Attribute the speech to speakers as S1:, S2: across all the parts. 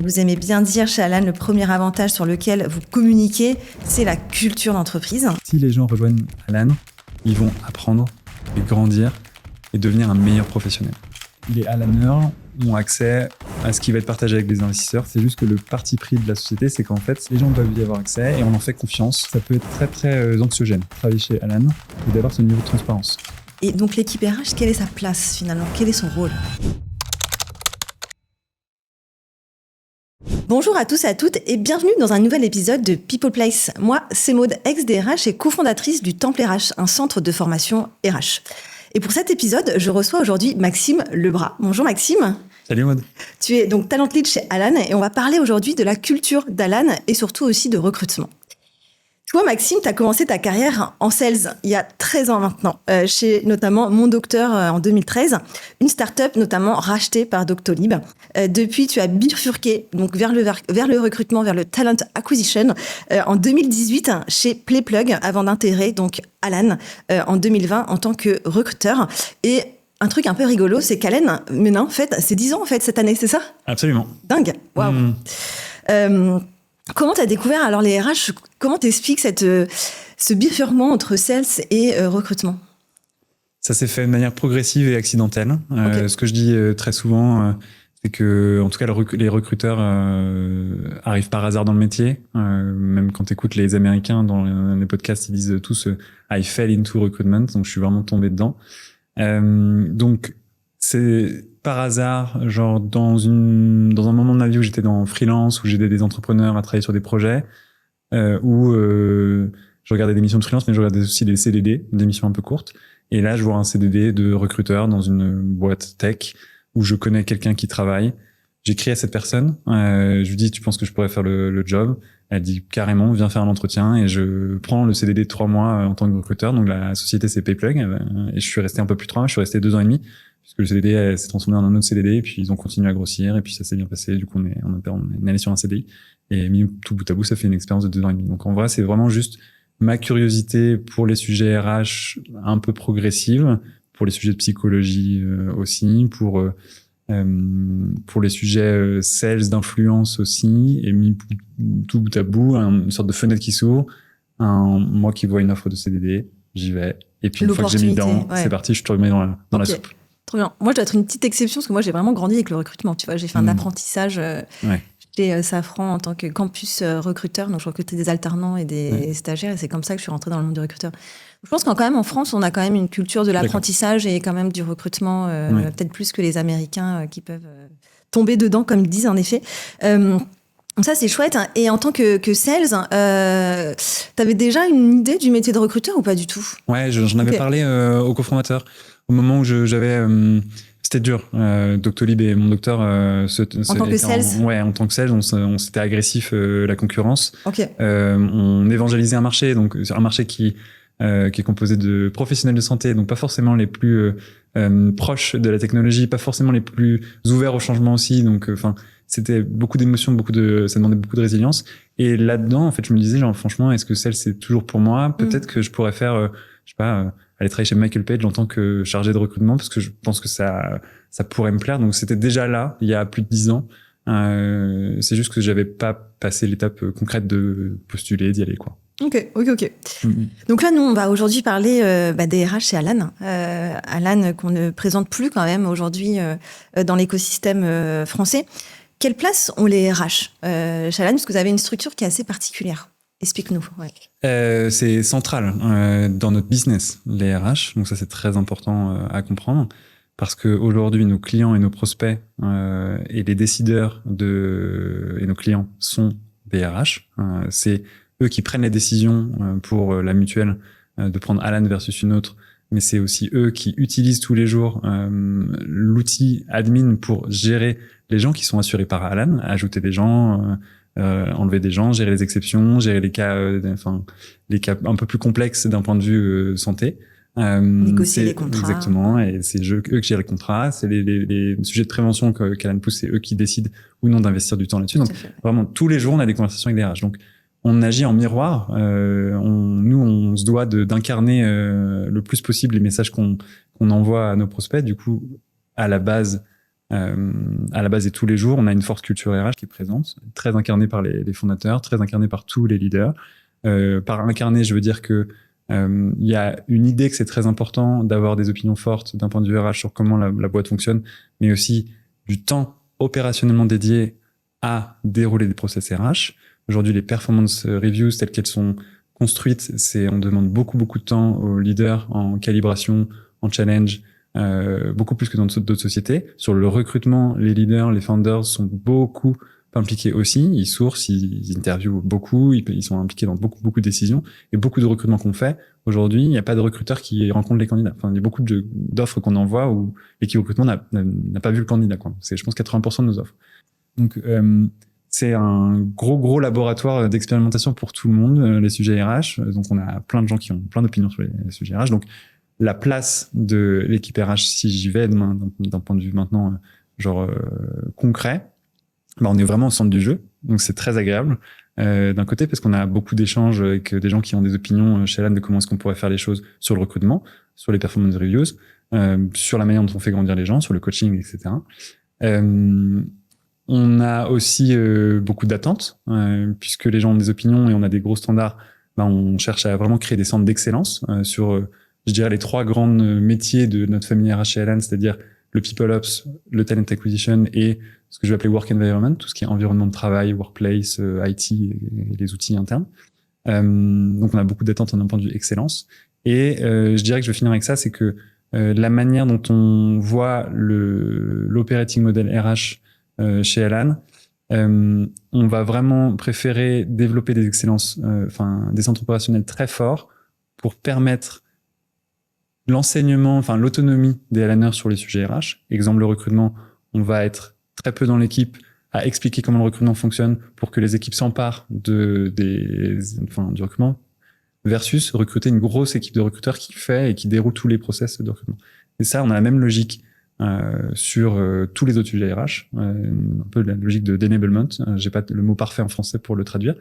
S1: Vous aimez bien dire chez Alan, le premier avantage sur lequel vous communiquez, c'est la culture d'entreprise.
S2: Si les gens rejoignent Alan, ils vont apprendre et grandir et devenir un meilleur professionnel. Les Alaners ont accès à ce qui va être partagé avec les investisseurs. C'est juste que le parti pris de la société, c'est qu'en fait, les gens peuvent y avoir accès et on en fait confiance. Ça peut être très, très anxiogène, travailler chez Alan et d'avoir ce niveau de transparence.
S1: Et donc l'équipe RH, quelle est sa place finalement? Quel est son rôle? Bonjour à tous et à toutes et bienvenue dans un nouvel épisode de People Place. Moi, c'est Maud, ex-DRH et cofondatrice du Temple RH, un centre de formation RH. Et pour cet épisode, je reçois aujourd'hui Maxime Lebras. Bonjour Maxime.
S2: Salut Maud.
S1: Tu es donc talent lead chez Alan et on va parler aujourd'hui de la culture d'Alan et surtout aussi de recrutement. Toi, Maxime, tu as commencé ta carrière en sales il y a 13 ans maintenant, chez notamment Mon Docteur en 2013, une start-up notamment rachetée par Doctolib. Depuis, tu as bifurqué donc vers le recrutement, vers le talent acquisition en 2018 chez Playplug avant d'intégrer donc Alan en 2020 en tant que recruteur. Et un truc un peu rigolo, c'est qu'Alan, maintenant, en fait, c'est 10 ans en fait cette année, c'est ça?
S2: Absolument.
S1: Dingue. Waouh. Comment tu as découvert alors les RH? Comment t'expliques ce bifurquement entre sales et recrutement?
S2: Ça s'est fait de manière progressive et accidentelle.
S1: Okay.
S2: Ce que je dis très souvent, c'est que, en tout cas, les recruteurs arrivent par hasard dans le métier. Même quand tu écoutes les Américains dans les podcasts, ils disent tous I fell into recruitment, donc je suis vraiment tombé dedans. Donc c'est par hasard, genre dans un moment de ma vie où j'étais dans freelance, où j'aidais des entrepreneurs à travailler sur des projets, où je regardais des missions de freelance, mais je regardais aussi des CDD, des missions un peu courtes. Et là, je vois un CDD de recruteur dans une boîte tech où je connais quelqu'un qui travaille. J'écris à cette personne, je lui dis, tu penses que je pourrais faire le job? Elle dit carrément, viens faire un entretien, et je prends le CDD de 3 mois en tant que recruteur. Donc la société c'est Payplug, et je suis resté un peu plus de 3 mois, je suis resté 2 ans et demi, puisque le CDD s'est transformé en un autre CDD, et puis ils ont continué à grossir, et puis ça s'est bien passé. Du coup, on est allé sur un CDI, et mis tout bout à bout, ça fait une expérience de 2 ans et demi. Donc en vrai, c'est vraiment juste ma curiosité pour les sujets RH un peu progressive, pour les sujets de psychologie aussi, pour les sujets sales d'influence aussi, et mis tout bout à bout, une sorte de fenêtre qui s'ouvre, moi qui vois une offre de CDD, j'y vais, et puis une fois que j'ai mis dedans, c'est parti, je te remets dans la soupe.
S1: Trop bien. Moi, je dois être une petite exception parce que moi, j'ai vraiment grandi avec le recrutement. Tu vois, j'ai fait un apprentissage chez Safran en tant que campus recruteur. Donc, je recrutais des alternants et des stagiaires, et c'est comme ça que je suis rentrée dans le monde du recruteur. Je pense qu'en quand même en France, on a quand même une culture de l'apprentissage et quand même du recrutement, peut-être plus que les Américains qui peuvent tomber dedans, comme ils disent en effet. Donc ça, c'est chouette. Et en tant que sales, t'avais déjà une idée du métier de recruteur ou pas du tout?
S2: Ouais, j'en avais parlé au cofondateur. Au moment où j'avais... c'était dur. Doctolib et Mon Docteur...
S1: en tant que sales?
S2: En tant que sales, on s'était agressif la concurrence.
S1: Okay.
S2: On évangélisait un marché, donc un marché qui est composé de professionnels de santé, donc pas forcément les plus proches de la technologie, pas forcément les plus ouverts au changement aussi. Donc, c'était beaucoup d'émotions, ça demandait beaucoup de résilience. Et là-dedans, en fait, je me disais, genre, franchement, est-ce que celle, c'est toujours pour moi? Peut-être que je pourrais faire, je sais pas, aller travailler chez Michael Page en tant que chargé de recrutement, parce que je pense que ça pourrait me plaire. Donc, c'était déjà là, il y a plus de 10 ans. C'est juste que j'avais pas passé l'étape concrète de postuler, d'y aller, quoi.
S1: Ok. Donc là, nous, on va aujourd'hui parler des RH chez Alan. Alan qu'on ne présente plus quand même aujourd'hui dans l'écosystème français. Quelle place ont les RH chez Alan? Parce que vous avez une structure qui est assez particulière. Explique-nous. Ouais.
S2: C'est central dans notre business, les RH. Donc ça, c'est très important à comprendre. Parce qu'aujourd'hui, nos clients et nos prospects et les décideurs et nos clients sont des RH. C'est eux qui prennent les décisions pour la mutuelle de prendre Alan versus une autre, mais c'est aussi eux qui utilisent tous les jours l'outil admin pour gérer les gens qui sont assurés par Alan, ajouter des gens, enlever des gens, gérer les exceptions, gérer les cas un peu plus complexes d'un point de vue santé.
S1: Négocier les contrats.
S2: Exactement, et c'est eux qui gèrent les contrats, c'est les sujets de prévention qu'Alan pousse, c'est eux qui décident ou non d'investir du temps là-dessus. Donc vraiment, tous les jours, on a des conversations avec des RH. Donc on agit en miroir. On se doit d'incarner le plus possible les messages qu'on envoie à nos prospects. Du coup, à la base, à la base et tous les jours. On a une forte culture RH qui est présente, très incarnée par les fondateurs, très incarnée par tous les leaders. Par incarnée, je veux dire que il y a une idée que c'est très important d'avoir des opinions fortes d'un point de vue RH sur comment la boîte fonctionne, mais aussi du temps opérationnellement dédié à dérouler des process RH. Aujourd'hui, les performance reviews telles qu'elles sont construites, on demande beaucoup de temps aux leaders en calibration, en challenge, beaucoup plus que dans d'autres sociétés. Sur le recrutement, les leaders, les founders sont beaucoup impliqués aussi. Ils sourcent, ils interviewent beaucoup, ils sont impliqués dans beaucoup de décisions. Et beaucoup de recrutements qu'on fait, aujourd'hui, il n'y a pas de recruteur qui rencontre les candidats. Enfin, il y a beaucoup d'offres qu'on envoie où l'équipe recrutement n'a pas vu le candidat, quoi. C'est, je pense, 80% de nos offres. Donc, c'est un gros laboratoire d'expérimentation pour tout le monde, les sujets RH. Donc, on a plein de gens qui ont plein d'opinions sur les sujets RH. Donc, la place de l'équipe RH, si j'y vais d'un point de vue maintenant, concret, on est vraiment au centre du jeu. Donc, c'est très agréable. D'un côté, parce qu'on a beaucoup d'échanges avec des gens qui ont des opinions chez Alan de comment est-ce qu'on pourrait faire les choses sur le recrutement, sur les performance reviews, sur la manière dont on fait grandir les gens, sur le coaching, etc. On a aussi beaucoup d'attentes, puisque les gens ont des opinions et on a des gros standards. On cherche à vraiment créer des centres d'excellence sur, je dirais, les 3 grands métiers de notre famille RH chez Alan, c'est-à-dire le People Ops, le Talent Acquisition et ce que je vais appeler Work Environment, tout ce qui est environnement de travail, workplace, IT et les outils internes. Donc on a beaucoup d'attentes d'un point de vue excellence. Et je dirais que je vais finir avec ça, c'est que la manière dont on voit l'operating model RH chez Alan, on va vraiment préférer développer des excellences, des centres opérationnels très forts pour permettre l'enseignement, l'autonomie des Alaners sur les sujets RH. Exemple, le recrutement, on va être très peu dans l'équipe à expliquer comment le recrutement fonctionne pour que les équipes s'emparent du recrutement versus recruter une grosse équipe de recruteurs qui fait et qui déroule tous les process de recrutement. Et ça, on a la même logique sur tous les autres sujets RH, un peu la logique d'enablement. J'ai pas le mot parfait en français pour le traduire.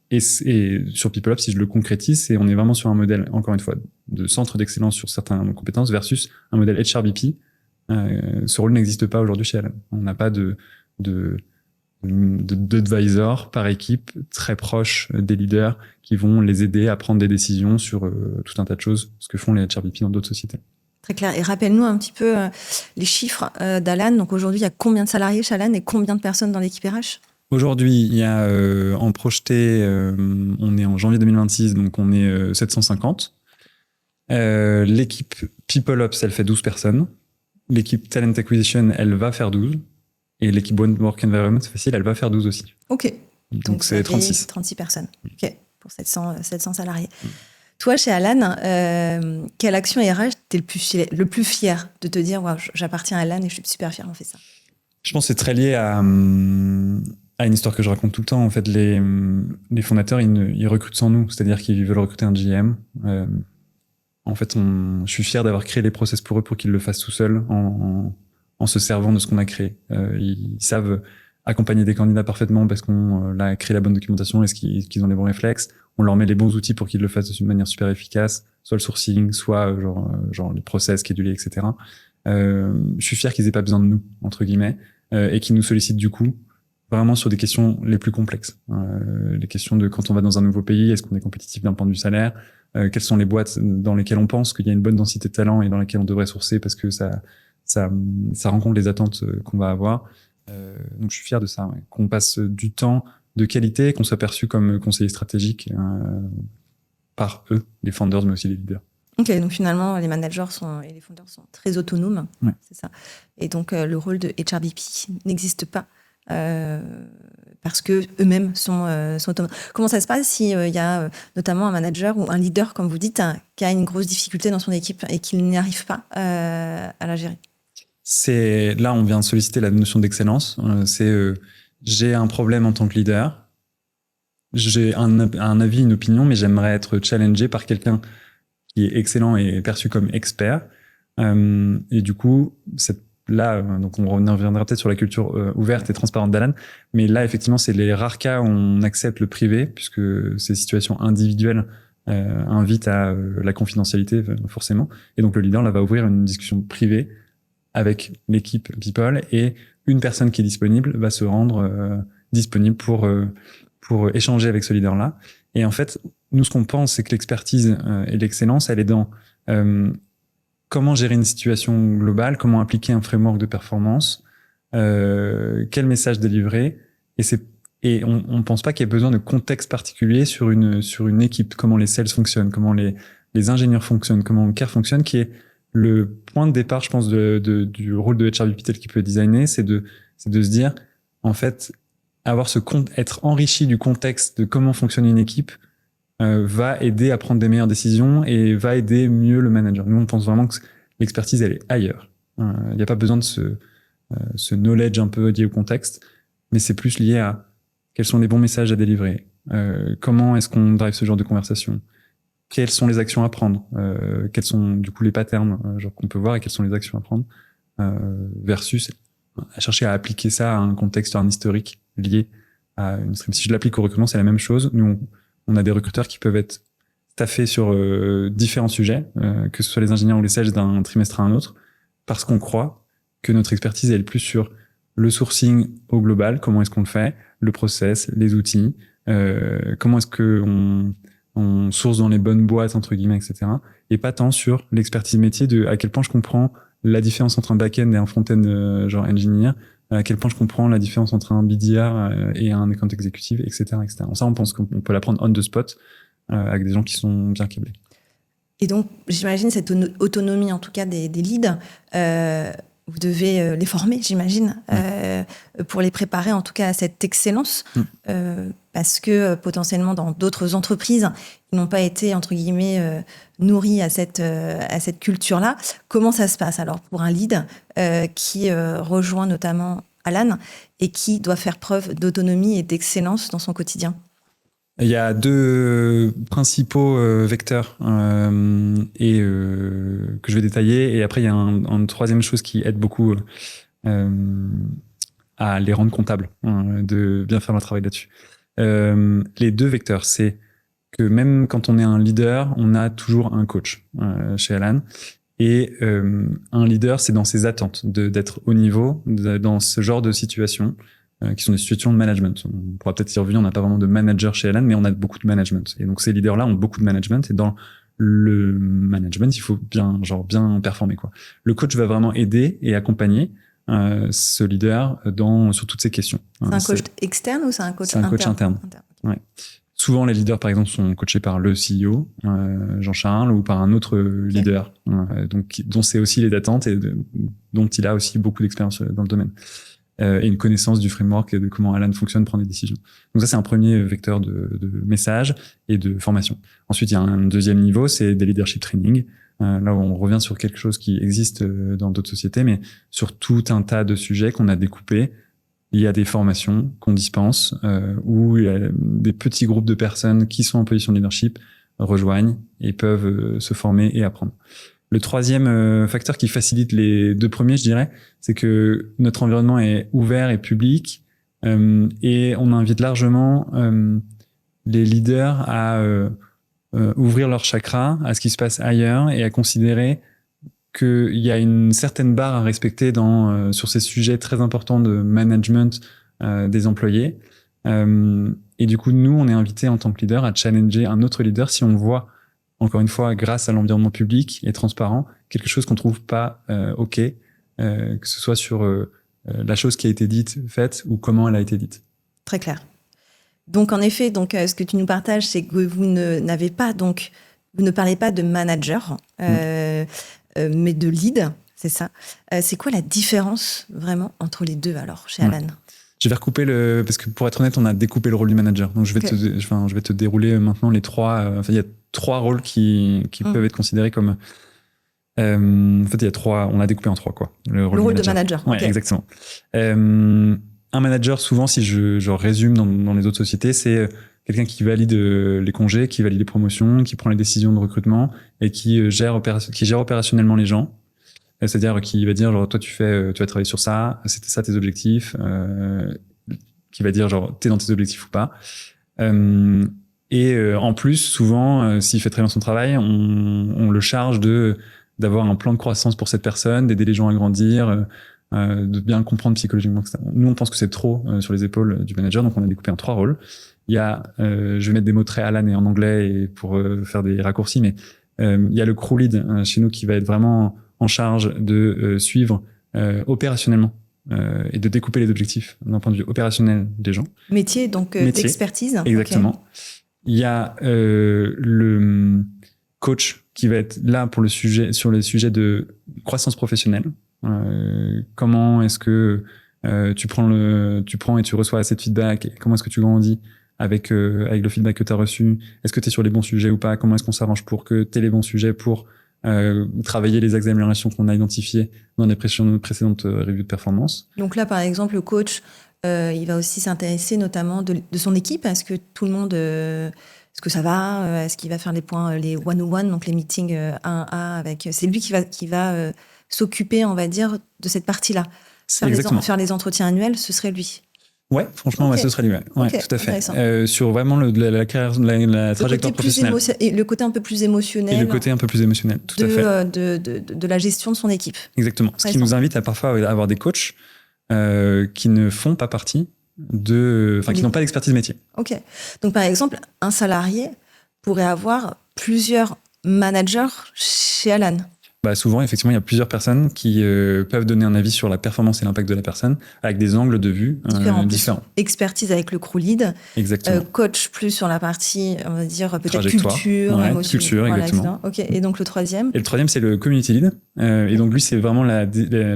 S2: Et sur PeopleOps, si je le concrétise, on est vraiment sur un modèle, encore une fois, de centre d'excellence sur certaines compétences versus un modèle HRBP. Ce rôle n'existe pas aujourd'hui chez Alan. On n'a pas d'advisor par équipe très proche des leaders qui vont les aider à prendre des décisions sur tout un tas de choses, ce que font les HRBP dans d'autres sociétés.
S1: Très clair. Et rappelle-nous un petit peu les chiffres d'Alan. Donc aujourd'hui, il y a combien de salariés chez Alan et combien de personnes dans l'équipe RH ?
S2: Aujourd'hui, il y a en projeté, on est en janvier 2026, donc on est 750. L'équipe People Ops, elle fait 12 personnes. L'équipe Talent Acquisition, elle va faire 12. Et l'équipe Work Environment, c'est facile, elle va faire 12 aussi.
S1: Ok.
S2: Donc c'est 36.
S1: 36 personnes. Ok. Pour 700 salariés. Toi, chez Alan, quelle action RH t'es le plus fier de te dire, wow, j'appartiens à Alan et je suis super fier, on fait ça?
S2: Je pense que c'est très lié à une histoire que je raconte tout le temps. En fait, les fondateurs, ils recrutent sans nous. C'est-à-dire qu'ils veulent recruter un GM. En fait, je suis fier d'avoir créé les process pour eux pour qu'ils le fassent tout seuls en se servant de ce qu'on a créé. Ils savent accompagner des candidats parfaitement parce qu'on a créé la bonne documentation et qu'ils ont les bons réflexes. On leur met les bons outils pour qu'ils le fassent d'une manière super efficace, soit le sourcing, soit genre les process, scheduler, etc. Je suis fier qu'ils aient pas besoin de nous, entre guillemets, et qu'ils nous sollicitent du coup vraiment sur des questions les plus complexes. Les questions de quand on va dans un nouveau pays, est-ce qu'on est compétitif d'un point de vue salaire, quelles sont les boîtes dans lesquelles on pense qu'il y a une bonne densité de talent et dans lesquelles on devrait sourcer parce que ça rencontre les attentes qu'on va avoir. Donc je suis fier de ça, ouais. Qu'on passe du temps de qualité, qu'on soit perçu comme conseiller stratégique par eux, les founders, mais aussi les leaders.
S1: Ok, donc finalement, les managers et les founders sont très autonomes,
S2: ouais.
S1: C'est ça. Et donc, le rôle de HRBP n'existe pas parce que eux-mêmes sont autonomes. Comment ça se passe s'il y a notamment un manager ou un leader, comme vous dites, qui a une grosse difficulté dans son équipe et qu'il n'y arrive pas à la gérer?
S2: Là, on vient de solliciter la notion d'excellence. J'ai un problème en tant que leader. J'ai un avis, une opinion, mais j'aimerais être challengé par quelqu'un qui est excellent et perçu comme expert. Et du coup, donc on reviendra peut-être sur la culture ouverte et transparente d'Alan. Mais là, effectivement, c'est les rares cas où on accepte le privé, puisque ces situations individuelles invitent à la confidentialité, forcément. Et donc, le leader, là, va ouvrir une discussion privée avec l'équipe People, et une personne qui est disponible va se rendre disponible pour échanger avec ce leader-là. Et en fait, nous, ce qu'on pense, c'est que l'expertise et l'excellence, elle est dans comment gérer une situation globale, comment appliquer un framework de performance, quel message délivrer. Et on pense pas qu'il y ait besoin de contexte particulier sur une équipe, comment les sales fonctionnent, comment les ingénieurs fonctionnent, comment care fonctionne, qui est le point de départ, je pense, du rôle de HRBP tel qu'il peut être designé, c'est de se dire, en fait, être enrichi du contexte de comment fonctionne une équipe va aider à prendre des meilleures décisions et va aider mieux le manager. Nous, on pense vraiment que l'expertise, elle est ailleurs. Il n'y a pas besoin de ce knowledge un peu lié au contexte, mais c'est plus lié à quels sont les bons messages à délivrer, comment est-ce qu'on drive ce genre de conversation, quelles sont les actions à prendre, quels sont du coup les patterns genre qu'on peut voir et quelles sont les actions à prendre, versus à chercher à appliquer ça à un contexte, à un historique lié à une stream. Si je l'applique au recrutement, c'est la même chose. Nous, on a des recruteurs qui peuvent être staffés sur différents sujets, que ce soit les ingénieurs ou les sales d'un trimestre à un autre, parce qu'on croit que notre expertise elle est plus sur le sourcing au global, comment est-ce qu'on le fait, le process, les outils, comment est-ce que on source dans les bonnes boîtes, entre guillemets, etc. Et pas tant sur l'expertise métier de à quel point je comprends la différence entre un back-end et un front-end genre engineer, à quel point je comprends la différence entre un BDR et un account executive, etc., etc. Ça, on pense qu'on peut l'apprendre on the spot avec des gens qui sont bien câblés.
S1: Et donc, j'imagine cette autonomie, en tout cas des leads, vous devez les former, j'imagine, pour les préparer en tout cas à cette excellence, parce que potentiellement dans d'autres entreprises, ils n'ont pas été, entre guillemets, nourris à cette culture-là. Comment ça se passe alors pour un lead qui rejoint notamment Alan et qui doit faire preuve d'autonomie et d'excellence dans son quotidien?
S2: Il y a deux principaux vecteurs que je vais détailler, et après il y a une troisième chose qui aide beaucoup à les rendre comptables, de bien faire leur travail là-dessus. Les deux vecteurs, c'est que même quand on est un leader, on a toujours un coach chez Alan, et un leader, c'est dans ses attentes d'être au niveau dans ce genre de situation. Qui sont des situations de management. On pourra peut-être y revenir, on n'a pas vraiment de manager chez Alan, mais on a beaucoup de management. Et donc ces leaders-là ont beaucoup de management, et dans le management, il faut bien performer, quoi. Le coach va vraiment aider et accompagner ce leader sur toutes ces questions.
S1: C'est un coach externe ou c'est un coach interne?
S2: C'est un coach interne. Ouais. Souvent, les leaders, par exemple, sont coachés par le CEO, Jean-Charles, ou par un autre leader, dont c'est aussi les attentes et dont il a aussi beaucoup d'expérience dans le domaine. Et une connaissance du framework et de comment Alan fonctionne, prend des décisions. Donc ça, c'est un premier vecteur de message et de formation. Ensuite, il y a un deuxième niveau, c'est des leadership training. Là, on revient sur quelque chose qui existe dans d'autres sociétés, mais sur tout un tas de sujets qu'on a découpés. Il y a des formations qu'on dispense où il y a des petits groupes de personnes qui sont en position de leadership rejoignent et peuvent se former et apprendre. Le troisième facteur qui facilite les deux premiers, je dirais, c'est que notre environnement est ouvert et public, et on invite largement les leaders à ouvrir leur chakra à ce qui se passe ailleurs et à considérer qu'il y a une certaine barre à respecter sur ces sujets très importants de management des employés. Et du coup, nous, on est invités en tant que leader à challenger un autre leader si on voit, encore une fois, grâce à l'environnement public et transparent, quelque chose qu'on trouve pas OK, que ce soit sur la chose qui a été dite, faite, ou comment elle a été dite.
S1: Très clair. Donc, en effet, ce que tu nous partages, c'est que vous ne parlez pas de manager, mais de lead, c'est ça. C'est quoi la différence vraiment entre les deux alors chez Alan?
S2: Je vais recouper parce que pour être honnête, on a découpé le rôle du manager. Donc je vais te dérouler maintenant les trois. Il y a trois rôles qui peuvent être considérés comme. En fait, il y a trois. On a découpé en trois, quoi.
S1: Le rôle de manager.
S2: Ouais, okay. Exactement. Un manager, souvent, si je résume dans les autres sociétés, c'est quelqu'un qui valide les congés, qui valide les promotions, qui prend les décisions de recrutement et qui gère opérationnellement les gens. C'est-à-dire qui va dire genre toi tu vas travailler sur ça, c'était ça tes objectifs, qui va dire genre t'es dans tes objectifs ou pas. En plus souvent s'il fait très bien son travail, on le charge de d'avoir un plan de croissance pour cette personne, d'aider les gens à grandir, de bien comprendre psychologiquement, etc. Nous, on pense que c'est trop sur les épaules du manager, donc on a découpé en 3 rôles. Il y a, je vais mettre des mots très Alan et en anglais et pour faire des raccourcis, mais il y a le crew lead chez nous qui va être vraiment en charge de suivre opérationnellement et de découper les objectifs d'un point de vue opérationnel des gens.
S1: Métier, donc d'expertise.
S2: Exactement. Okay. Il y a le coach qui va être là pour sur les sujets de croissance professionnelle. Comment est-ce que tu prends et tu reçois assez de feedback, et comment est-ce que tu grandis avec le feedback que tu as reçu, est-ce que tu es sur les bons sujets ou pas, comment est-ce qu'on s'arrange pour que tu aies les bons sujets pour travailler les axes d'amélioration qu'on a identifiés dans les précédentes reviews de performance.
S1: Donc là, par exemple, le coach, il va aussi s'intéresser notamment de son équipe. Est-ce que tout le monde, est-ce que ça va, est-ce qu'il va faire les points, les one-on-one, donc les meetings 1-1 avec. C'est lui qui va s'occuper, on va dire, de cette partie-là. Faire les entretiens annuels, ce serait lui.
S2: Ouais, franchement, okay. Ouais, ce serait lui. Ouais, tout à fait. Sur vraiment la carrière, la trajectoire professionnelle.
S1: Et le côté un peu plus émotionnel.
S2: Et le côté un peu plus émotionnel, tout à fait.
S1: De la gestion de son équipe.
S2: Exactement. Ce qui nous invite à parfois avoir des coachs qui ne font pas partie qui n'ont pas d'expertise métier.
S1: Ok. Donc, par exemple, un salarié pourrait avoir plusieurs managers chez Alan.
S2: Souvent, effectivement, il y a plusieurs personnes qui peuvent donner un avis sur la performance et l'impact de la personne avec des angles de vue différents.
S1: Expertise avec le crew lead.
S2: Exactement.
S1: Coach plus sur la partie, on va dire, peut-être culture, émotion.
S2: Culture, exactement.
S1: Ok. Et donc, le troisième?
S2: Et le troisième, c'est le community lead. Et donc, lui, c'est vraiment la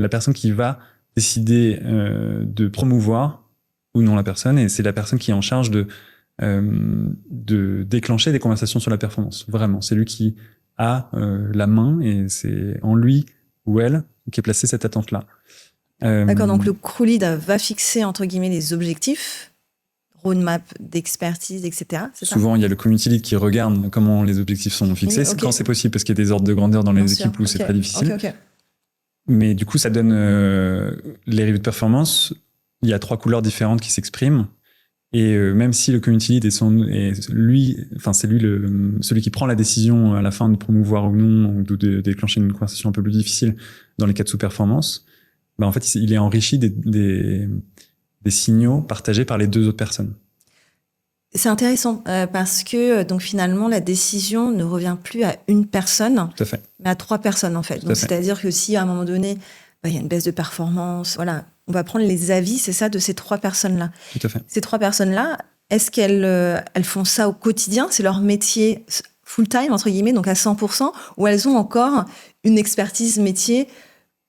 S2: personne qui va décider de promouvoir ou non la personne. Et c'est la personne qui est en charge de déclencher des conversations sur la performance. Vraiment. C'est lui qui a la main et c'est en lui ou elle qui est placée cette attente-là.
S1: D'accord, donc le crew lead va fixer entre guillemets les objectifs, roadmap d'expertise, etc.
S2: Souvent, il y a le community lead qui regarde comment les objectifs sont fixés, quand c'est possible, parce qu'il y a des ordres de grandeur dans les équipes où c'est très difficile. Mais du coup, ça donne les reviews de performance. Il y a 3 couleurs différentes qui s'expriment. Et même si le community lead c'est lui celui qui prend la décision à la fin de promouvoir ou non, ou de déclencher une conversation un peu plus difficile dans les cas de sous-performance, en fait, il est enrichi des signaux partagés par les 2 autres personnes.
S1: C'est intéressant parce que donc finalement la décision ne revient plus à une personne,
S2: tout à fait,
S1: mais à 3 personnes en fait. Donc c'est-à-dire que si à un moment donné il y a une baisse de performance, voilà. On va prendre les avis, c'est ça, de ces 3 personnes-là.
S2: Tout à fait.
S1: Ces 3 personnes-là, est-ce qu'elles elles font ça au quotidien? C'est leur métier full-time, entre guillemets, donc à 100%, ou elles ont encore une expertise métier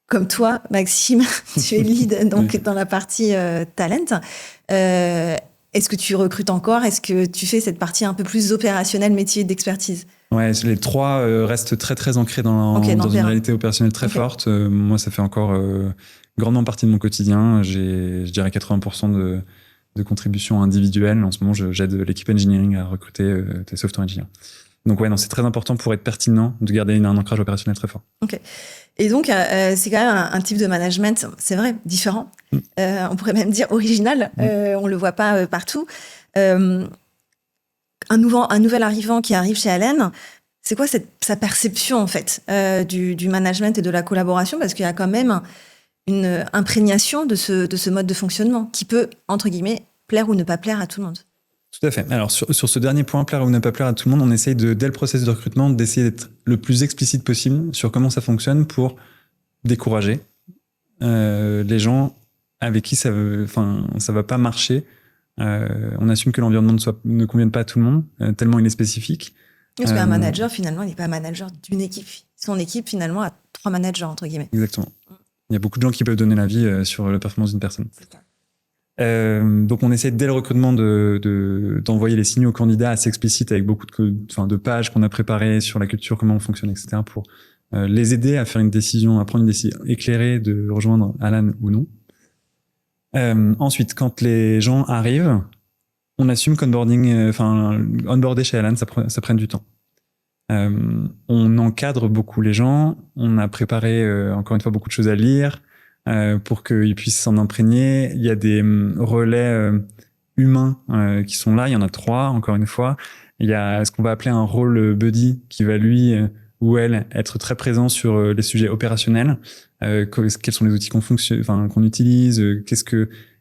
S1: comme toi, Maxime, tu es lead donc dans la partie talent. Est-ce que tu recrutes encore? Est-ce que tu fais cette partie un peu plus opérationnelle, métier d'expertise?
S2: Ouais, les 3 restent très très ancrés dans une réalité opérationnelle très forte. Moi, ça fait encore grandement partie de mon quotidien. J'ai, je dirais, 80% de contributions individuelles. En ce moment, j'aide l'équipe engineering à recruter des software engineers. Donc ouais, non, c'est très important pour être pertinent de garder un ancrage opérationnel très fort.
S1: Ok. Et donc, c'est quand même un type de management, c'est vrai, différent. On pourrait même dire original. On le voit pas partout. Un nouvel arrivant qui arrive chez Alan, c'est quoi sa perception en fait du management et de la collaboration? Parce qu'il y a quand même une imprégnation de ce mode de fonctionnement qui peut, entre guillemets, plaire ou ne pas plaire à tout le monde.
S2: Tout à fait. Alors, sur ce dernier point, plaire ou ne pas plaire à tout le monde, on essaye dès le processus de recrutement, d'essayer d'être le plus explicite possible sur comment ça fonctionne pour décourager les gens avec qui ça va pas marcher. On assume que l'environnement ne convienne pas à tout le monde, tellement il est spécifique.
S1: Parce qu'un manager, finalement, il n'est pas manager d'une équipe. Son équipe, finalement, a 3 managers, entre guillemets.
S2: Exactement. Il y a beaucoup de gens qui peuvent donner l'avis sur la performance d'une personne. Donc, on essaie dès le recrutement d'envoyer les signaux aux candidats assez explicites avec beaucoup de pages qu'on a préparées sur la culture, comment on fonctionne, etc. pour les aider à faire une décision, à prendre une décision éclairée de rejoindre Alan ou non. Ensuite, quand les gens arrivent, on assume onboarder chez Alan, ça prenne du temps. On encadre beaucoup les gens. On a préparé, encore une fois, beaucoup de choses à lire pour qu'ils puissent s'en imprégner. Il y a des relais humains qui sont là. Il y en a 3, encore une fois. Il y a ce qu'on va appeler un role buddy qui va lui ou elle, être très présent sur les sujets opérationnels, quels sont les outils qu'on utilise,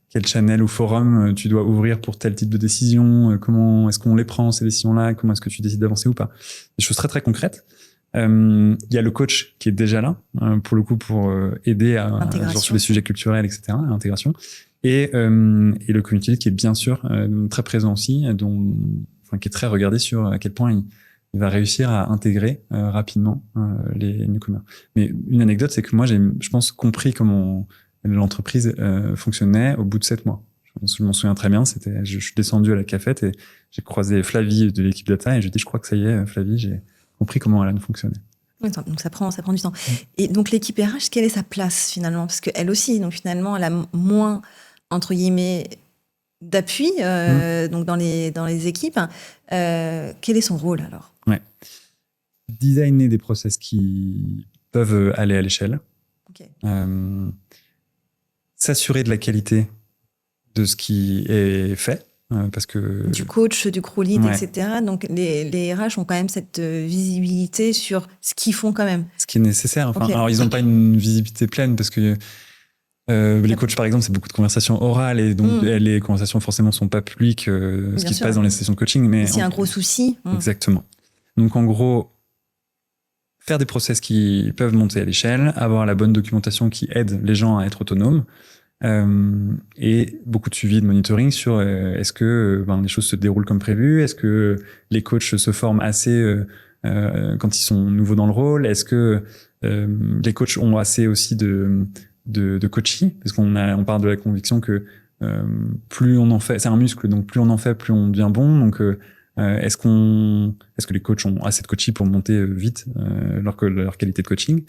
S2: quel channel ou forum tu dois ouvrir pour tel type de décision, comment est-ce qu'on les prend ces décisions-là, comment est-ce que tu décides d'avancer ou pas. Des choses très très concrètes. Il y a le coach qui est déjà là, pour le coup, pour aider genre sur les sujets culturels, etc., à l'intégration. Et le community lead qui est bien sûr très présent aussi, qui est très regardé sur à quel point il va réussir à intégrer rapidement les newcomers. Mais une anecdote, c'est que moi, j'ai, je pense, compris comment l'entreprise fonctionnait au bout de 7 mois. Je m'en souviens très bien. Je suis descendu à la cafette et j'ai croisé Flavie de l'équipe data et j'ai dit, je crois que ça y est, Flavie, j'ai compris comment Alan fonctionnait.
S1: Donc ça prend du temps. Et donc l'équipe RH, quelle est sa place finalement? Parce qu'elle aussi, donc finalement, elle a moins, entre guillemets, d'appui donc dans les équipes. Quel est son rôle alors?
S2: Designer des process qui peuvent aller à l'échelle.
S1: Okay.
S2: S'assurer de la qualité de ce qui est fait. Parce que
S1: du coach, du crew lead, etc. Donc les RH ont quand même cette visibilité sur ce qu'ils font quand même.
S2: Ce qui est nécessaire. Alors ils n'ont pas une visibilité pleine parce que les coachs, par exemple, c'est beaucoup de conversations orales et donc les conversations forcément sont pas publiques. Ce qui se passe dans les sessions de coaching, mais
S1: s'il y a un gros souci.
S2: Exactement. Donc en gros, faire des process qui peuvent monter à l'échelle, avoir la bonne documentation qui aide les gens à être autonomes. Et beaucoup de suivi de monitoring sur est-ce que les choses se déroulent comme prévu, est-ce que les coachs se forment assez quand ils sont nouveaux dans le rôle, est-ce que les coachs ont assez aussi de coaching, parce on parle de la conviction que plus on en fait, c'est un muscle, donc plus on en fait, plus on devient bon. Donc est-ce que les coachs ont assez de coaching pour monter vite leur qualité de coaching?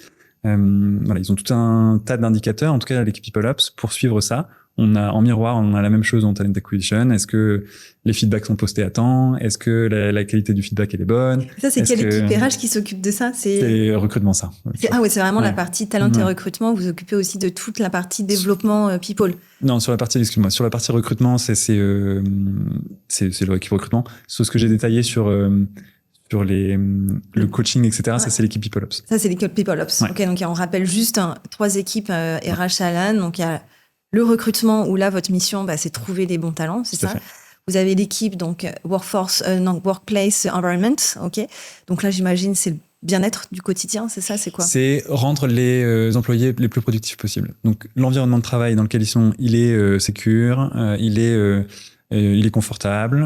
S2: Ils ont tout un tas d'indicateurs, en tout cas l'équipe PeopleOps, pour suivre ça. En miroir, on a la même chose en talent acquisition. Est-ce que les feedbacks sont postés à temps? Est-ce que la qualité du feedback elle est bonne?
S1: Ça, c'est quelle équipe RH qui s'occupe de ça?
S2: C'est recrutement, ça.
S1: C'est vraiment la partie talent et recrutement. Vous occupez aussi de toute la partie développement people.
S2: Non, sur la partie recrutement, c'est l'équipe recrutement. Sur ce que j'ai détaillé sur le coaching, etc. Ça, c'est l'équipe PeopleOps.
S1: Ça, c'est l'équipe PeopleOps. Ok, donc on rappelle juste 3 équipes RH à Alan. Donc, il y a le recrutement où là, votre mission, c'est trouver les bons talents, c'est ça. Vous avez l'équipe, donc workplace environment. Ok. Donc là, j'imagine, c'est le bien-être du quotidien, c'est ça, c'est quoi? C'est
S2: rendre les employés les plus productifs possibles. Donc, l'environnement de travail dans lequel ils sont, il est sécure, il est confortable,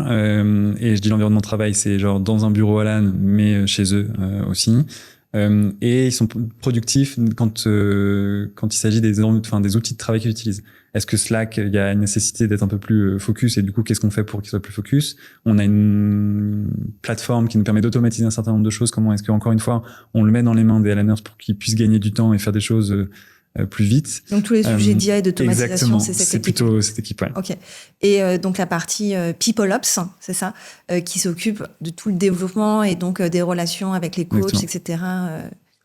S2: et je dis l'environnement de travail, c'est genre dans un bureau Alan, mais chez eux aussi. Et ils sont productifs quand il s'agit des outils de travail qu'ils utilisent. Est-ce que Slack, il y a une nécessité d'être un peu plus focus, et du coup, qu'est-ce qu'on fait pour qu'il soit plus focus? On a une plateforme qui nous permet d'automatiser un certain nombre de choses. Comment est-ce que, encore une fois, on le met dans les mains des Alanners pour qu'ils puissent gagner du temps et faire des choses plus vite.
S1: Donc tous les sujets d'IA et d'automatisation, c'est cette équipe.
S2: C'est plutôt cette équipe, ouais.
S1: Ok. Et donc la partie PeopleOps, c'est ça, qui s'occupe de tout le développement et donc des relations avec les coachs, etc.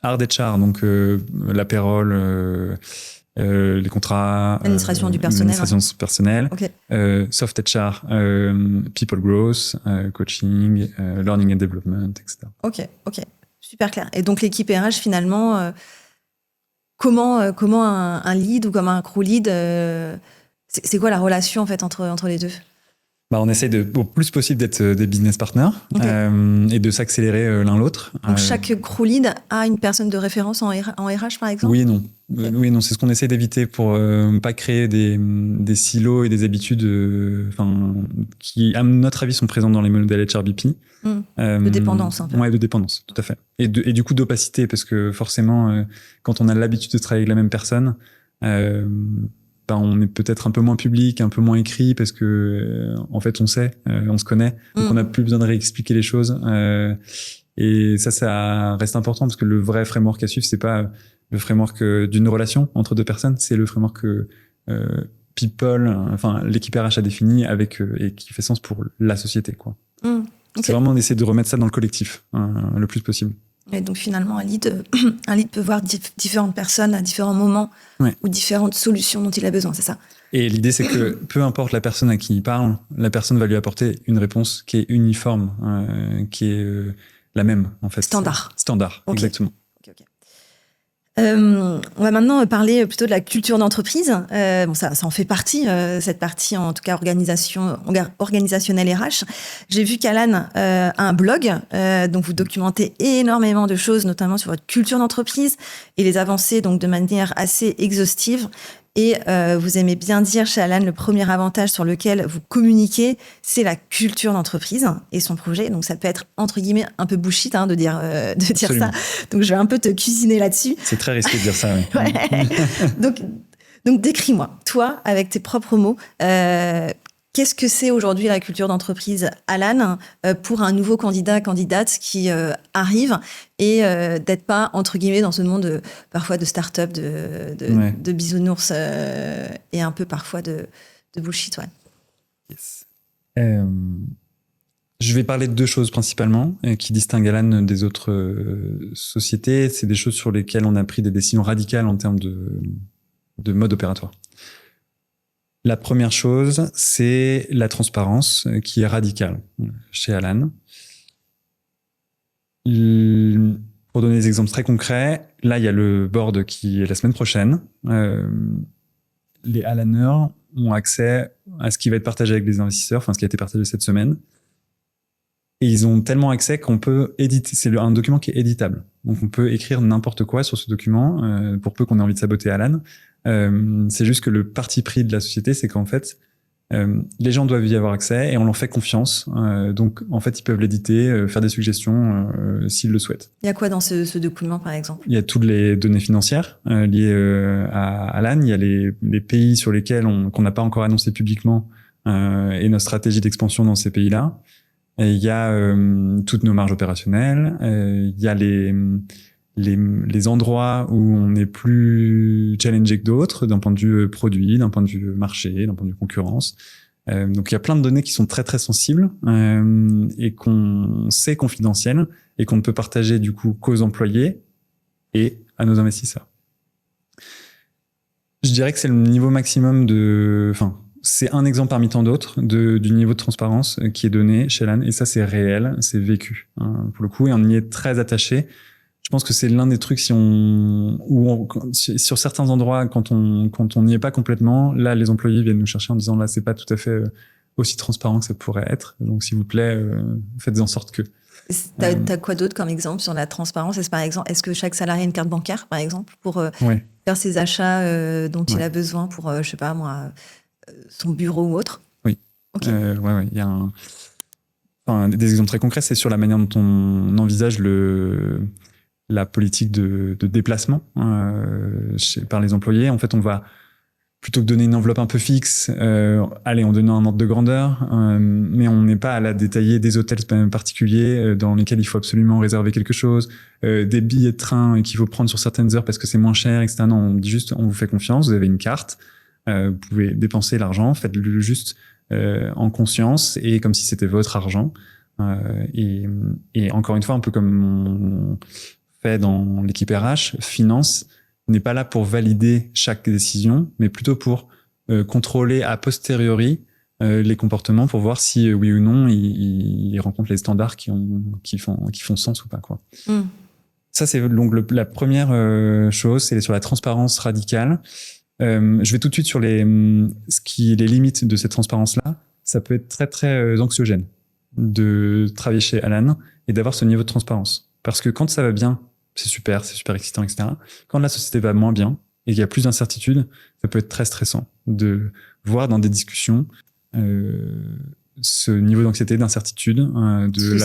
S2: Hard HR, donc la payroll, les contrats,
S1: l'administration du personnel.
S2: Okay. Soft HR, people growth, coaching, learning and development, etc.
S1: Ok, super clair. Et donc l'équipe RH finalement. Comment un lead ou comme un crew lead, c'est quoi la relation en fait entre les deux?
S2: On essaie au plus possible d'être des business partners, et de s'accélérer l'un l'autre.
S1: Donc chaque crew lead a une personne de référence en RH par exemple?
S2: Oui et non. Oui et non, c'est ce qu'on essaie d'éviter pour pas créer des silos et des habitudes qui, à notre avis, sont présentes dans les modèles HRBP.
S1: De dépendance un peu.
S2: Ouais, de dépendance, tout à fait. Et du coup d'opacité, parce que forcément, quand on a l'habitude de travailler avec la même personne, on est peut-être un peu moins public, un peu moins écrit, parce que en fait on sait, on se connaît, donc on n'a plus besoin de réexpliquer les choses. Et ça reste important, parce que le vrai framework à suivre, c'est pas le framework d'une relation entre deux personnes, c'est le framework que l'équipe RH a défini et qui fait sens pour la société, quoi. Okay. C'est vraiment d'essayer de remettre ça dans le collectif le plus possible.
S1: Et donc finalement, un lead peut voir différentes personnes à différents moments ou différentes solutions dont il a besoin, c'est ça? Et
S2: l'idée, c'est que peu importe la personne à qui il parle, la personne va lui apporter une réponse qui est uniforme, qui est la même, en fait.
S1: Standard.
S2: Standard,
S1: Okay.
S2: exactement.
S1: Okay. On va maintenant parler plutôt de la culture d'entreprise. Bon, ça en fait partie, cette partie en tout cas organisationnelle RH. J'ai vu qu'Alan a un blog, donc vous documentez énormément de choses, notamment sur votre culture d'entreprise et les avancées donc de manière assez exhaustive. Et vous aimez bien dire chez Alan, le premier avantage sur lequel vous communiquez, c'est la culture d'entreprise et son projet. Donc ça peut être entre guillemets un peu bullshit de dire ça. Donc je vais un peu te cuisiner là-dessus.
S2: C'est très risqué de dire ça. Oui.
S1: Ouais. donc décris-moi, toi, avec tes propres mots, qu'est-ce que c'est aujourd'hui la culture d'entreprise, Alan, pour un nouveau candidate qui arrive et d'être pas, entre guillemets, dans ce monde parfois de start-up, de bisounours et un peu parfois de bullshit. Ouais.
S2: Yes. Je vais parler de deux choses principalement qui distinguent Alan des autres sociétés. C'est des choses sur lesquelles on a pris des décisions radicales en termes de mode opératoire. La première chose, c'est la transparence qui est radicale chez Alan. Pour donner des exemples très concrets, là, il y a le board qui est la semaine prochaine. Les Alaners ont accès à ce qui va être partagé avec les investisseurs, enfin ce qui a été partagé cette semaine. Et ils ont tellement accès qu'on peut éditer. C'est un document qui est éditable. Donc on peut écrire n'importe quoi sur ce document, pour peu qu'on ait envie de saboter Alan. C'est juste que le parti pris de la société, c'est qu'en fait, les gens doivent y avoir accès et on leur fait confiance. Donc, en fait, ils peuvent l'éditer, faire des suggestions s'ils le souhaitent.
S1: Il y a quoi dans ce document, par exemple ?
S2: Il y a toutes les données financières liées à Alan. Il y a les pays sur lesquels qu'on n'a pas encore annoncé publiquement et notre stratégie d'expansion dans ces pays-là. Et il y a toutes nos marges opérationnelles. Il y a les endroits où on est plus challengé que d'autres d'un point de vue produit, d'un point de vue marché, d'un point de vue concurrence. Donc il y a plein de données qui sont très très sensibles et qu'on sait confidentielles et qu'on ne peut partager du coup qu'aux employés et à nos investisseurs. Je dirais que c'est le niveau maximum c'est un exemple parmi tant d'autres du niveau de transparence qui est donné chez Alan et ça c'est réel, c'est vécu pour le coup et on y est très attaché. Je pense que c'est l'un des trucs sur certains endroits quand on n'y est pas complètement, là les employés viennent nous chercher en disant là c'est pas tout à fait aussi transparent que ça pourrait être. Donc s'il vous plaît, faites en sorte que.
S1: T'as quoi d'autre comme exemple sur la transparence ? Est-ce que chaque salarié a une carte bancaire par exemple pour faire ses achats dont il a besoin pour je sais pas moi son bureau ou autre ?
S2: Oui.
S1: Okay.
S2: Il y a des exemples très concrets, c'est sur la manière dont on envisage la politique de déplacement par les employés. En fait, on va, plutôt que donner une enveloppe un peu fixe, on donne un ordre de grandeur, mais on n'est pas à la détailler des hôtels particuliers dans lesquels il faut absolument réserver quelque chose, des billets de train qu'il faut prendre sur certaines heures parce que c'est moins cher, etc. Non, on dit juste, on vous fait confiance, vous avez une carte, vous pouvez dépenser l'argent, faites-le juste en conscience et comme si c'était votre argent. Et encore une fois, un peu comme on fait dans l'équipe RH, finance n'est pas là pour valider chaque décision, mais plutôt pour contrôler a posteriori les comportements pour voir si oui ou non ils rencontrent les standards qui font sens ou pas quoi. Ça c'est donc la première chose, c'est sur la transparence radicale. Je vais tout de suite sur les limites de cette transparence là. Ça peut être très très anxiogène de travailler chez Alan et d'avoir ce niveau de transparence parce que quand ça va bien, c'est super excitant, etc. Quand la société va moins bien et qu'il y a plus d'incertitude, ça peut être très stressant de voir dans des discussions ce niveau d'anxiété, d'incertitude
S1: Ce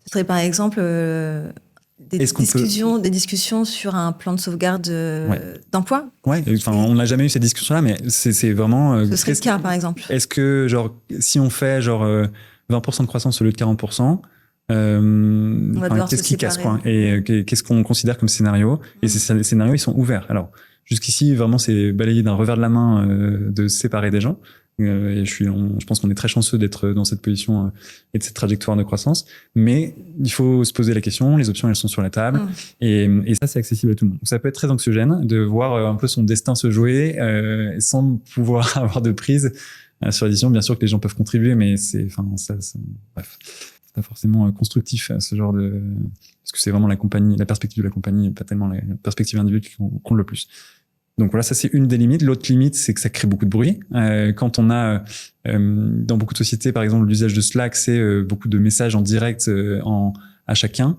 S1: serait par exemple des discussions sur un plan de sauvegarde d'emploi.
S2: Ouais, on n'a jamais eu cette discussion-là, mais c'est vraiment.
S1: Ce serait le cas, par exemple.
S2: Est-ce que si on fait 20% de croissance au lieu de 40%, qu'est-ce qui casse quoi ? Et qu'est-ce qu'on considère comme scénario ? Et ces scénarios, ils sont ouverts. Alors, jusqu'ici, vraiment, c'est balayé d'un revers de la main de séparer des gens. Et je pense qu'on est très chanceux d'être dans cette position et de cette trajectoire de croissance. Mais il faut se poser la question, les options, elles sont sur la table. Et ça, c'est accessible à tout le monde. Donc, ça peut être très anxiogène de voir un peu son destin se jouer sans pouvoir avoir de prise sur la décision. Bien sûr que les gens peuvent contribuer, mais bref. pas forcément constructif à ce genre de, parce que c'est vraiment la perspective de la compagnie, et pas tellement la perspective individuelle qui compte le plus. Donc voilà, ça c'est une des limites. L'autre limite, c'est que ça crée beaucoup de bruit. Quand on a dans beaucoup de sociétés, par exemple, l'usage de Slack, c'est beaucoup de messages en direct à chacun.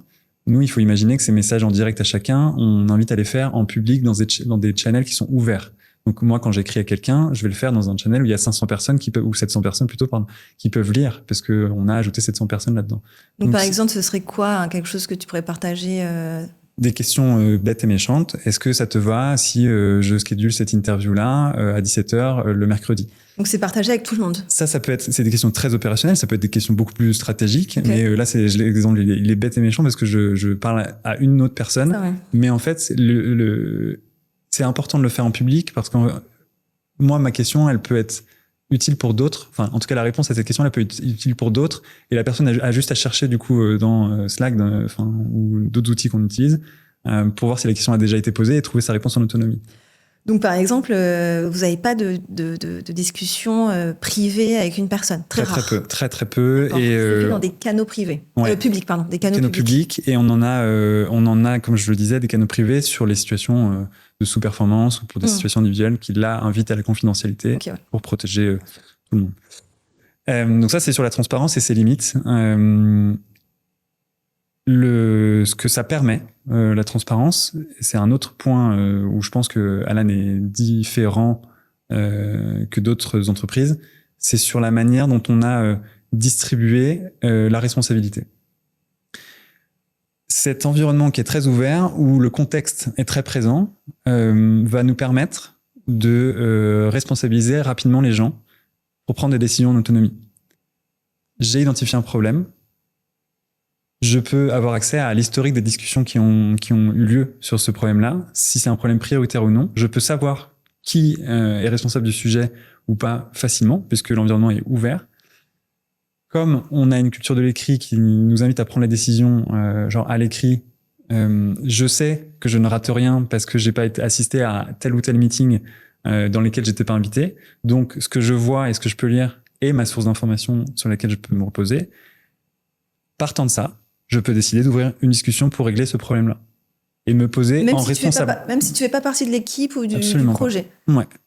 S2: Nous, il faut imaginer que ces messages en direct à chacun, on invite à les faire en public dans des channels qui sont ouverts. Donc moi, quand j'écris à quelqu'un, je vais le faire dans un channel où il y a 500 personnes ou 700 personnes plutôt, pardon, qui peuvent lire, parce que on a ajouté 700 personnes là-dedans.
S1: Donc par exemple, ce serait quoi, quelque chose que tu pourrais partager
S2: Des questions bêtes et méchantes. Est-ce que ça te va si je schedule cette interview-là à 17h le mercredi?
S1: Donc c'est partagé avec tout le monde.
S2: Ça peut être, c'est des questions très opérationnelles, ça peut être des questions beaucoup plus stratégiques. Okay. Mais là, l'exemple, il est bête et méchant parce que je parle à une autre personne.
S1: Ah ouais.
S2: Mais en fait, c'est important de le faire en public parce que moi, ma question, elle peut être utile pour d'autres. Enfin, en tout cas, la réponse à cette question, elle peut être utile pour d'autres. Et la personne a juste à chercher, du coup, dans Slack, ou d'autres outils qu'on utilise, pour voir si la question a déjà été posée et trouver sa réponse en autonomie.
S1: Donc, par exemple, vous n'avez pas de discussion privée avec une personne. Très rare.
S2: Très peu. Et
S1: c'est fait dans des canaux privés.
S2: Ouais.
S1: Publics, pardon. Des canaux
S2: publics. Et on en a, comme je le disais, des canaux privés sur les situations de sous-performance ou pour des situations individuelles qui, là, invitent à la confidentialité pour protéger tout le monde. Donc ça, c'est sur la transparence et ses limites. Ce que ça permet, la transparence, c'est un autre point où je pense que Alan est différent que d'autres entreprises, c'est sur la manière dont on a distribué la responsabilité. Cet environnement qui est très ouvert, où le contexte est très présent, va nous permettre de responsabiliser rapidement les gens pour prendre des décisions en autonomie. J'ai identifié un problème, je peux avoir accès à l'historique des discussions qui ont eu lieu sur ce problème-là, si c'est un problème prioritaire ou non. Je peux savoir qui est responsable du sujet ou pas facilement, puisque l'environnement est ouvert. Comme on a une culture de l'écrit qui nous invite à prendre les décisions genre à l'écrit, je sais que je ne rate rien parce que j'ai pas assisté à tel ou tel meeting dans lesquels j'étais pas invité. Donc ce que je vois et ce que je peux lire est ma source d'information sur laquelle je peux me reposer. Partant de ça, je peux décider d'ouvrir une discussion pour régler ce problème-là et me poser en responsable.
S1: Même si tu fais pas partie de l'équipe ou du projet,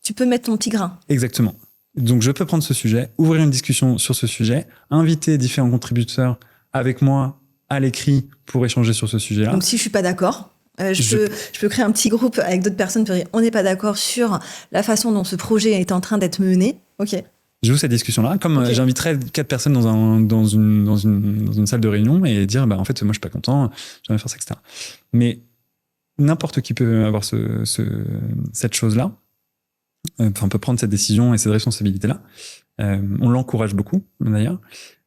S1: tu peux mettre ton petit grain.
S2: Exactement. Donc, je peux prendre ce sujet, ouvrir une discussion sur ce sujet, inviter différents contributeurs avec moi à l'écrit pour échanger sur ce sujet-là.
S1: Donc, si je suis pas d'accord, je peux créer un petit groupe avec d'autres personnes pour dire on n'est pas d'accord sur la façon dont ce projet est en train d'être mené. Ok.
S2: Je joue cette discussion-là, comme j'inviterais 4 personnes dans une salle de réunion et dire, en fait, moi, je suis pas content, j'aimerais faire ça, etc. Mais n'importe qui peut avoir cette chose-là, peut prendre cette décision et cette responsabilité-là. On l'encourage beaucoup, d'ailleurs.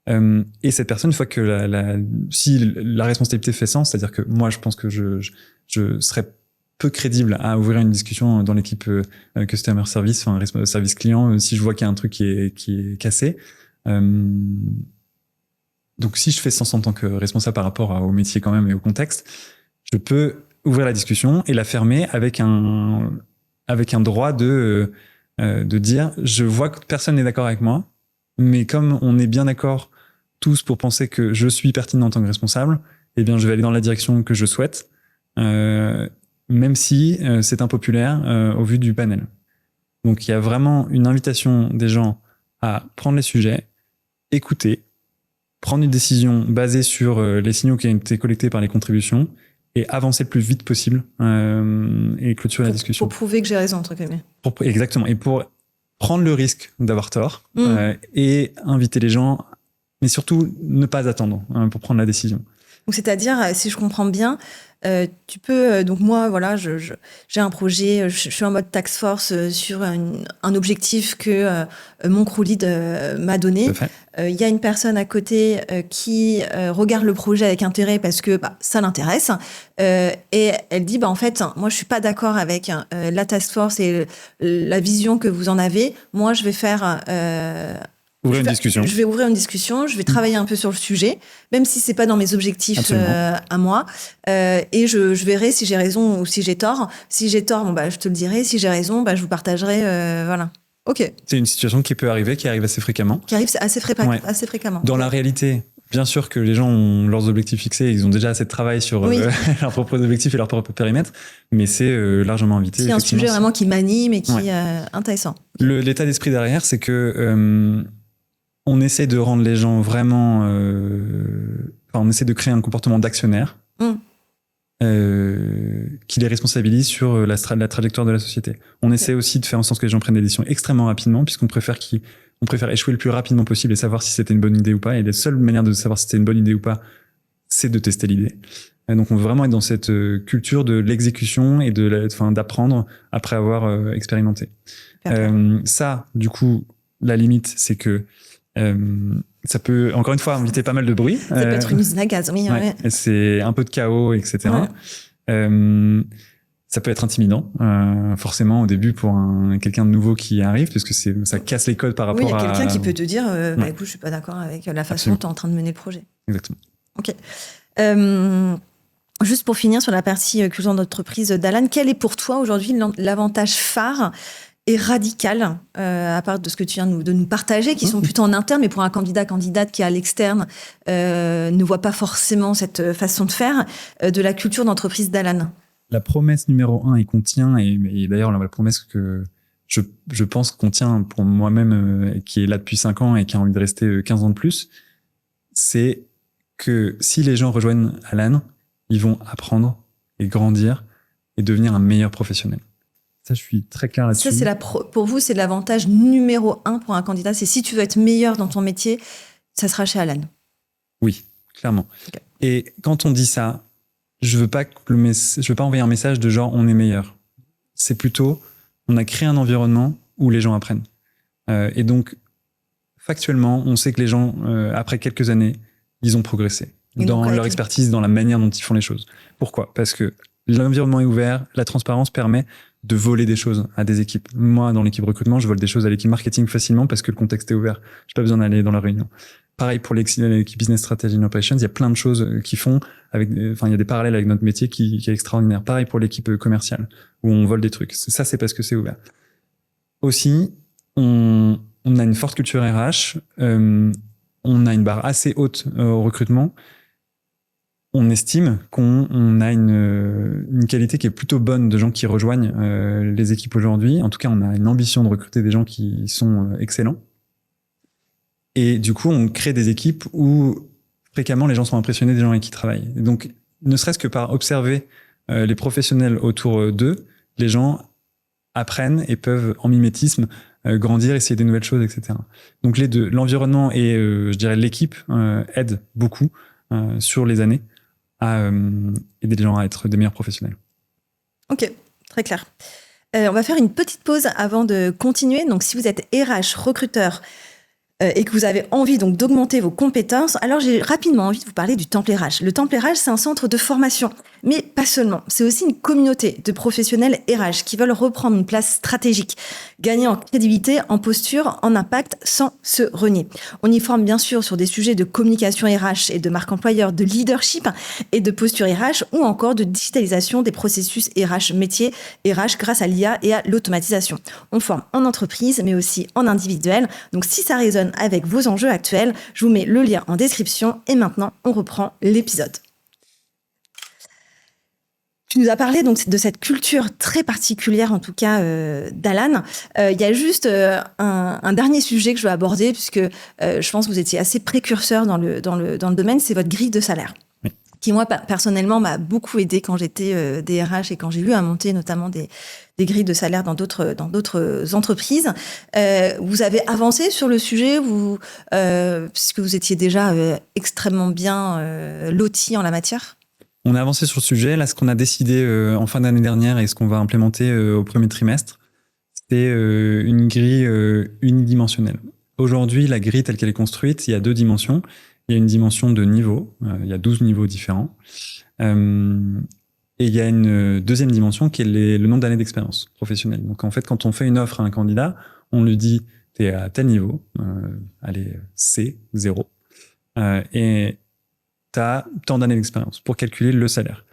S2: Et cette personne, une fois que si la responsabilité fait sens, c'est-à-dire que moi, je pense que je serais peu crédible à ouvrir une discussion dans l'équipe customer service, service client, si je vois qu'il y a un truc qui est cassé. Donc, si je fais sens en tant que responsable par rapport au métier quand même et au contexte, je peux ouvrir la discussion et la fermer avec un droit de dire, je vois que personne n'est d'accord avec moi, mais comme on est bien d'accord tous pour penser que je suis pertinent en tant que responsable, eh bien, je vais aller dans la direction que je souhaite, même si c'est impopulaire au vu du panel. Donc, il y a vraiment une invitation des gens à prendre les sujets, écouter, prendre une décision basée sur les signaux qui ont été collectés par les contributions et avancer le plus vite possible et clôturer la discussion.
S1: Pour prouver que j'ai raison, entre guillemets.
S2: Exactement. Et pour prendre le risque d'avoir tort et inviter les gens, mais surtout ne pas attendre pour prendre la décision.
S1: Donc, c'est-à-dire, si je comprends bien, tu peux... donc moi, voilà, j'ai un projet, je suis en mode task force sur un objectif que mon crew lead m'a donné. Il y a une personne à côté qui regarde le projet avec intérêt parce que ça l'intéresse. Et elle dit, en fait, moi, je suis pas d'accord avec la task force et la vision que vous en avez. Moi, je vais faire...
S2: Je
S1: vais ouvrir une discussion, je vais travailler un peu sur le sujet, même si c'est pas dans mes objectifs à moi, et je verrai si j'ai raison ou si j'ai tort. Si j'ai tort, je te le dirai. Si j'ai raison, je vous partagerai. Voilà. Ok.
S2: C'est une situation qui peut arriver, qui arrive assez fréquemment.
S1: Qui arrive assez fréquemment.
S2: Dans la réalité, Bien sûr que les gens ont leurs objectifs fixés, ils ont déjà assez de travail sur
S1: Oui.
S2: leurs propres objectifs et leur propre périmètre, mais c'est largement invité.
S1: C'est un sujet vraiment qui m'anime et qui
S2: Ouais.
S1: est intéressant.
S2: L'état d'esprit derrière, c'est que on essaie de rendre les gens vraiment... on essaie de créer un comportement d'actionnaire qui les responsabilise sur la trajectoire de la société. On essaie aussi de faire en sorte que les gens prennent des décisions extrêmement rapidement, puisqu'on préfère échouer le plus rapidement possible et savoir si c'était une bonne idée ou pas. Et la seule manière de savoir si c'était une bonne idée ou pas, c'est de tester l'idée. Et donc on veut vraiment être dans cette culture de l'exécution et d'apprendre après avoir expérimenté. Ça, du coup, la limite, c'est que ça peut, encore une fois, inviter pas mal de bruit.
S1: Ça peut être une usine à gaz, oui.
S2: Ouais. C'est un peu de chaos, etc. Ouais. Ça peut être intimidant, forcément, au début, pour quelqu'un de nouveau qui arrive, parce que ça casse les codes par rapport à...
S1: Oui, il y a quelqu'un qui peut te dire, écoute, je suis pas d'accord avec la façon dont tu es en train de mener le projet.
S2: Exactement.
S1: Ok. Juste pour finir sur la partie culture d'entreprise d'Alan, quel est pour toi aujourd'hui l'avantage phare et radical, à part de ce que tu viens de nous partager, qui sont plutôt en interne, mais pour un candidate qui est à l'externe, ne voit pas forcément cette façon de faire, de la culture d'entreprise d'Alan?
S2: La promesse numéro 1, il contient, et d'ailleurs la promesse que je pense contient pour moi-même, qui est là depuis 5 ans et qui a envie de rester 15 ans de plus, c'est que si les gens rejoignent Alan, ils vont apprendre et grandir et devenir un meilleur professionnel. Ça, je suis très clair là-dessus.
S1: Ça, pour vous, c'est l'avantage numéro 1 pour un candidat. C'est si tu veux être meilleur dans ton métier, ça sera chez Alan.
S2: Oui, clairement. Okay. Et quand on dit ça, je veux pas envoyer un message de genre on est meilleur. C'est plutôt on a créé un environnement où les gens apprennent. Et donc factuellement, on sait que les gens après quelques années, ils ont progressé dans leur expertise, dans la manière dont ils font les choses. Pourquoi ? Parce que l'environnement est ouvert, la transparence permet de voler des choses à des équipes. Moi, dans l'équipe recrutement, je vole des choses à l'équipe marketing facilement parce que le contexte est ouvert. J'ai pas besoin d'aller dans la réunion. Pareil pour l'équipe business strategy and operations, il y a plein de choses qui font il y a des parallèles avec notre métier qui est extraordinaire. Pareil pour l'équipe commerciale où on vole des trucs. Ça, c'est parce que c'est ouvert. Aussi, on a une forte culture RH, on a une barre assez haute au recrutement. On estime qu'on a une qualité qui est plutôt bonne de gens qui rejoignent les équipes aujourd'hui. En tout cas, on a une ambition de recruter des gens qui sont excellents. Et du coup, on crée des équipes où fréquemment les gens sont impressionnés des gens avec qui ils travaillent. Et donc, ne serait-ce que par observer les professionnels autour d'eux, les gens apprennent et peuvent, en mimétisme, grandir, essayer des nouvelles choses, etc. Donc les deux, l'environnement et je dirais l'équipe aident beaucoup sur les années à aider les gens à être des meilleurs professionnels.
S1: Ok, très clair. On va faire une petite pause avant de continuer. Donc, si vous êtes RH, recruteur, et que vous avez envie donc d'augmenter vos compétences, alors j'ai rapidement envie de vous parler du Temple RH. Le Temple RH, c'est un centre de formation, mais pas seulement. C'est aussi une communauté de professionnels RH qui veulent reprendre une place stratégique, gagner en crédibilité, en posture, en impact, sans se renier. On y forme bien sûr sur des sujets de communication RH et de marque employeur, de leadership et de posture RH, ou encore de digitalisation des processus RH métiers RH grâce à l'IA et à l'automatisation. On forme en entreprise, mais aussi en individuel. Donc si ça résonne avec vos enjeux actuels, je vous mets le lien en description et maintenant on reprend l'épisode. Tu nous as parlé donc de cette culture très particulière, en tout cas d'Alan. Il y a juste un dernier sujet que je veux aborder, puisque je pense que vous étiez assez précurseur dans le domaine, c'est votre grille de salaire. Oui. Qui, moi, personnellement, m'a beaucoup aidé quand j'étais DRH et quand j'ai eu à monter notamment des grilles de salaire dans d'autres entreprises. Vous avez avancé sur le sujet, puisque vous étiez déjà extrêmement bien loti en la matière?
S2: On a avancé sur le sujet. Là, ce qu'on a décidé en fin d'année dernière et ce qu'on va implémenter au premier trimestre, c'est une grille unidimensionnelle. Aujourd'hui, la grille telle qu'elle est construite, il y a 2 dimensions. Il y a une dimension de niveau, il y a 12 niveaux différents. Et il y a une deuxième dimension qui est le nombre d'années d'expérience professionnelle. Donc en fait, quand on fait une offre à un candidat, on lui dit « t'es à tel niveau, allez, C, 0, et t'as tant d'années d'expérience » pour calculer le salaire.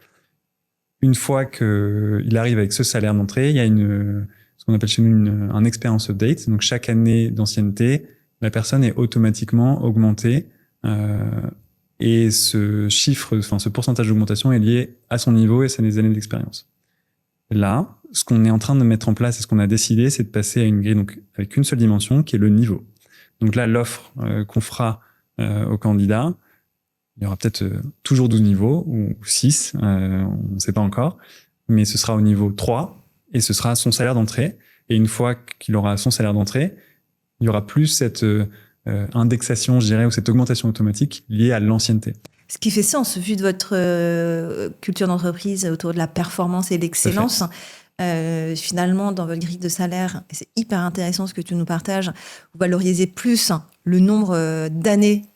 S2: Une fois qu'il arrive avec ce salaire d'entrée, il y a ce qu'on appelle chez nous un experience update. Donc chaque année d'ancienneté, la personne est automatiquement augmentée Et ce chiffre, enfin ce pourcentage d'augmentation est lié à son niveau et à ses années d'expérience. Là, ce qu'on est en train de mettre en place et ce qu'on a décidé, c'est de passer à une grille donc avec une seule dimension qui est le niveau. Donc là, l'offre qu'on fera aux candidats, il y aura peut-être toujours 12 niveaux ou 6, on ne sait pas encore, mais ce sera au niveau 3 et ce sera son salaire d'entrée. Et une fois qu'il aura son salaire d'entrée, il y aura plus cette indexation, je dirais, ou cette augmentation automatique liée à l'ancienneté.
S1: Ce qui fait sens, vu de votre culture d'entreprise autour de la performance et l'excellence. Finalement, dans votre grille de salaire, et c'est hyper intéressant ce que tu nous partages, vous valorisez plus le nombre d'années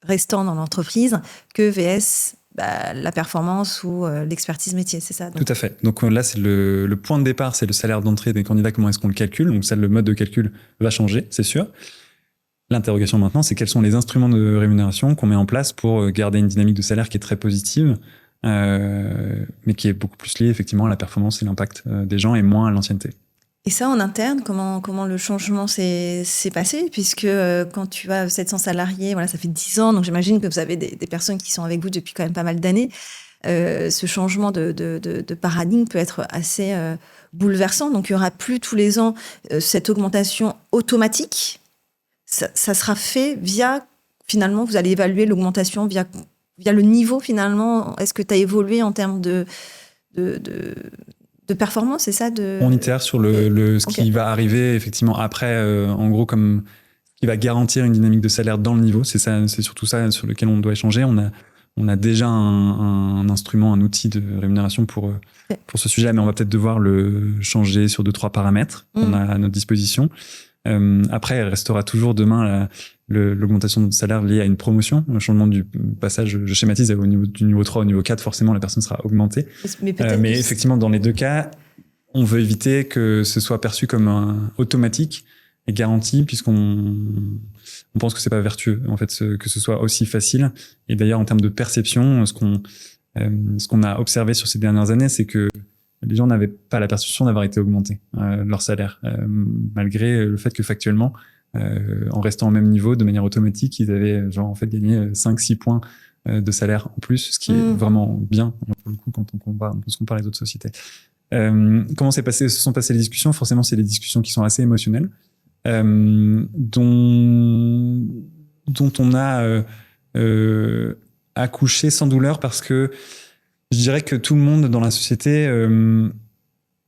S1: restant dans l'entreprise que VS la performance ou l'expertise métier, c'est ça donc.
S2: Tout à fait. Donc là, c'est le point de départ, c'est le salaire d'entrée des candidats, comment est-ce qu'on le calcule. Donc ça, le mode de calcul va changer, c'est sûr. L'interrogation maintenant, c'est quels sont les instruments de rémunération qu'on met en place pour garder une dynamique de salaire qui est très positive, mais qui est beaucoup plus liée effectivement à la performance et l'impact des gens et moins à l'ancienneté.
S1: Et ça, en interne, comment le changement s'est passé? Puisque quand tu as 700 salariés, voilà, ça fait 10 ans, donc j'imagine que vous avez des personnes qui sont avec vous depuis quand même pas mal d'années. Ce changement de paradigme peut être assez bouleversant. Donc il n'y aura plus tous les ans cette augmentation automatique. Ça sera fait via, finalement, vous allez évaluer l'augmentation via le niveau, finalement. Est-ce que tu as évolué en termes de performance, c'est ça
S2: On itère sur ce qui va arriver, effectivement, après, en gros, comme ce qui va garantir une dynamique de salaire dans le niveau. C'est surtout ça sur lequel on doit échanger. On a déjà un instrument, un outil de rémunération pour ce sujet, mais on va peut-être devoir le changer sur 2-3 paramètres qu'on a à notre disposition. Après, il restera toujours demain l'augmentation de salaire liée à une promotion, un changement du passage, je schématise, au niveau du niveau 3 au niveau 4, forcément la personne sera augmentée. Mais effectivement, dans les deux cas, on veut éviter que ce soit perçu comme automatique et garanti, puisqu'on pense que c'est pas vertueux, en fait, que ce soit aussi facile. Et d'ailleurs, en termes de perception, ce qu'on a observé sur ces dernières années, c'est que les gens n'avaient pas la perception d'avoir été augmentés leur salaire, malgré le fait que factuellement, en restant au même niveau, de manière automatique, ils avaient en fait gagné 5-6 points de salaire en plus, ce qui est vraiment bien pour le coup quand on compare les autres sociétés. Comment se sont passées les discussions? Forcément, c'est des discussions qui sont assez émotionnelles, dont on a accouché sans douleur, parce que je dirais que tout le monde dans la société